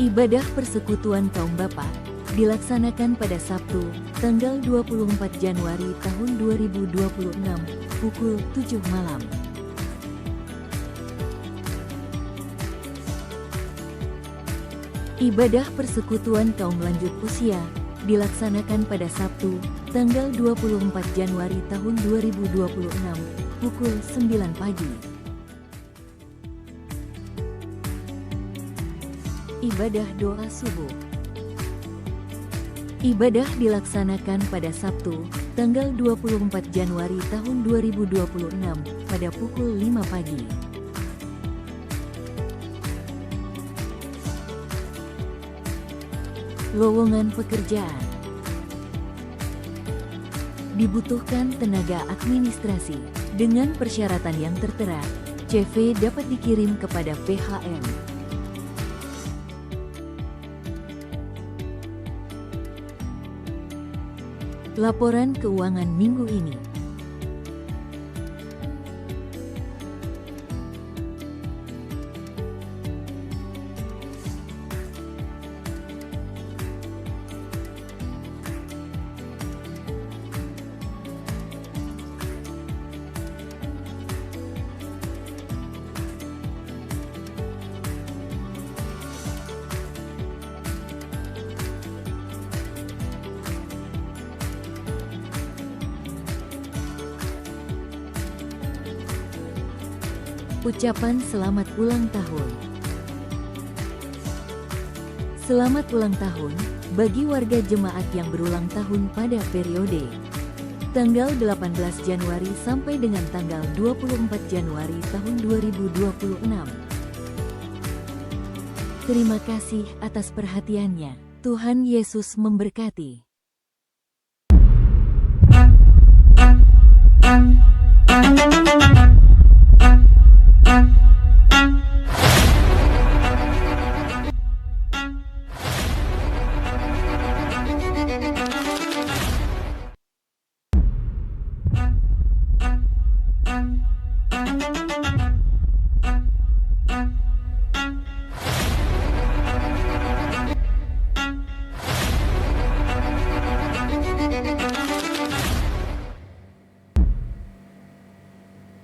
Ibadah Persekutuan Kaum Bapak dilaksanakan pada Sabtu, tanggal 24 Januari tahun 2026, pukul 7 malam. Ibadah Persekutuan Kaum Lanjut Usia dilaksanakan pada Sabtu, tanggal 24 Januari tahun 2026, pukul 9 pagi. Ibadah Doa Subuh. Ibadah dilaksanakan pada Sabtu, tanggal 24 Januari tahun 2026 pada pukul 5 pagi. Lowongan pekerjaan. Dibutuhkan tenaga administrasi. Dengan persyaratan yang tertera, CV dapat dikirim kepada PHM. Laporan keuangan minggu ini. Ucapan selamat ulang tahun. Selamat ulang tahun bagi warga jemaat yang berulang tahun pada periode tanggal 18 Januari sampai dengan tanggal 24 Januari tahun 2026. Terima kasih atas perhatiannya. Tuhan Yesus memberkati.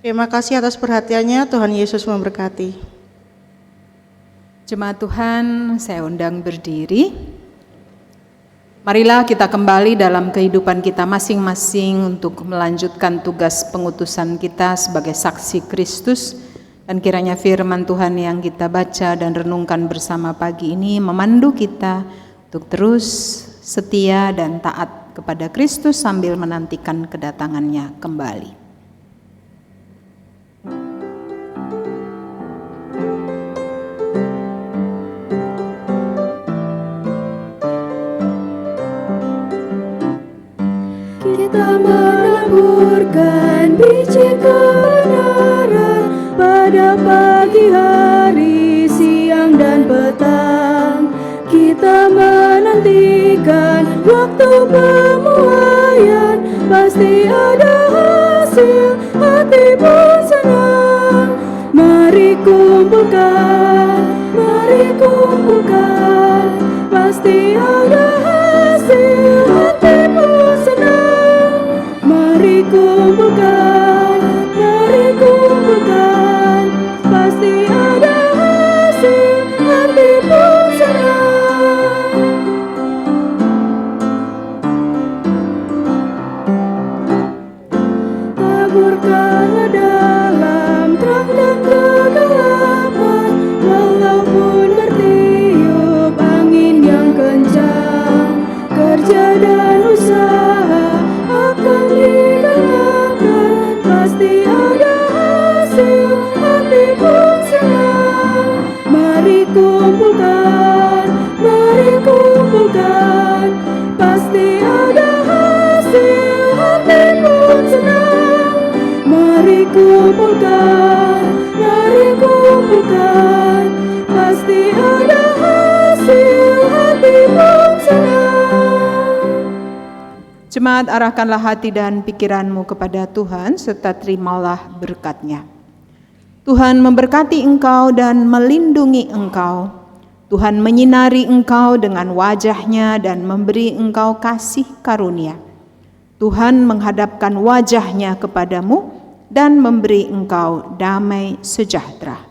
Terima kasih atas perhatiannya. Tuhan Yesus memberkati. Jemaat Tuhan, saya undang berdiri. Marilah kita kembali dalam kehidupan kita masing-masing untuk melanjutkan tugas pengutusan kita sebagai saksi Kristus. Dan kiranya firman Tuhan yang kita baca dan renungkan bersama pagi ini memandu kita untuk terus setia dan taat kepada Kristus sambil menantikan kedatangannya kembali. Kita menaburkan biji kebenaran pada pagi hari, siang dan petang. Kita menantikan waktu pemuaian, pasti ada hasil, hati pun senang. Mari kumpulkan, pasti ada hasil, hati pun senang. Mari kumpulkan, pasti ada hasil, hati pun senang. Taburkanlah dalam terang dan kegelapan, walaupun bertiup angin yang kencang. Kerja dan usaha akan dikerjakan, pasti ada hasil, hati pun senang. Mari kumpulkan, pasti ada hasil, hati pun senang. Mari kumpulkan, pasti ada hasil, hati pun senang. Jemaat, arahkanlah hati dan pikiranmu kepada Tuhan serta terimalah berkat-Nya. Tuhan memberkati engkau dan melindungi engkau. Tuhan menyinari engkau dengan wajah-Nya dan memberi engkau kasih karunia. Tuhan menghadapkan wajah-Nya kepadamu dan memberi engkau damai sejahtera.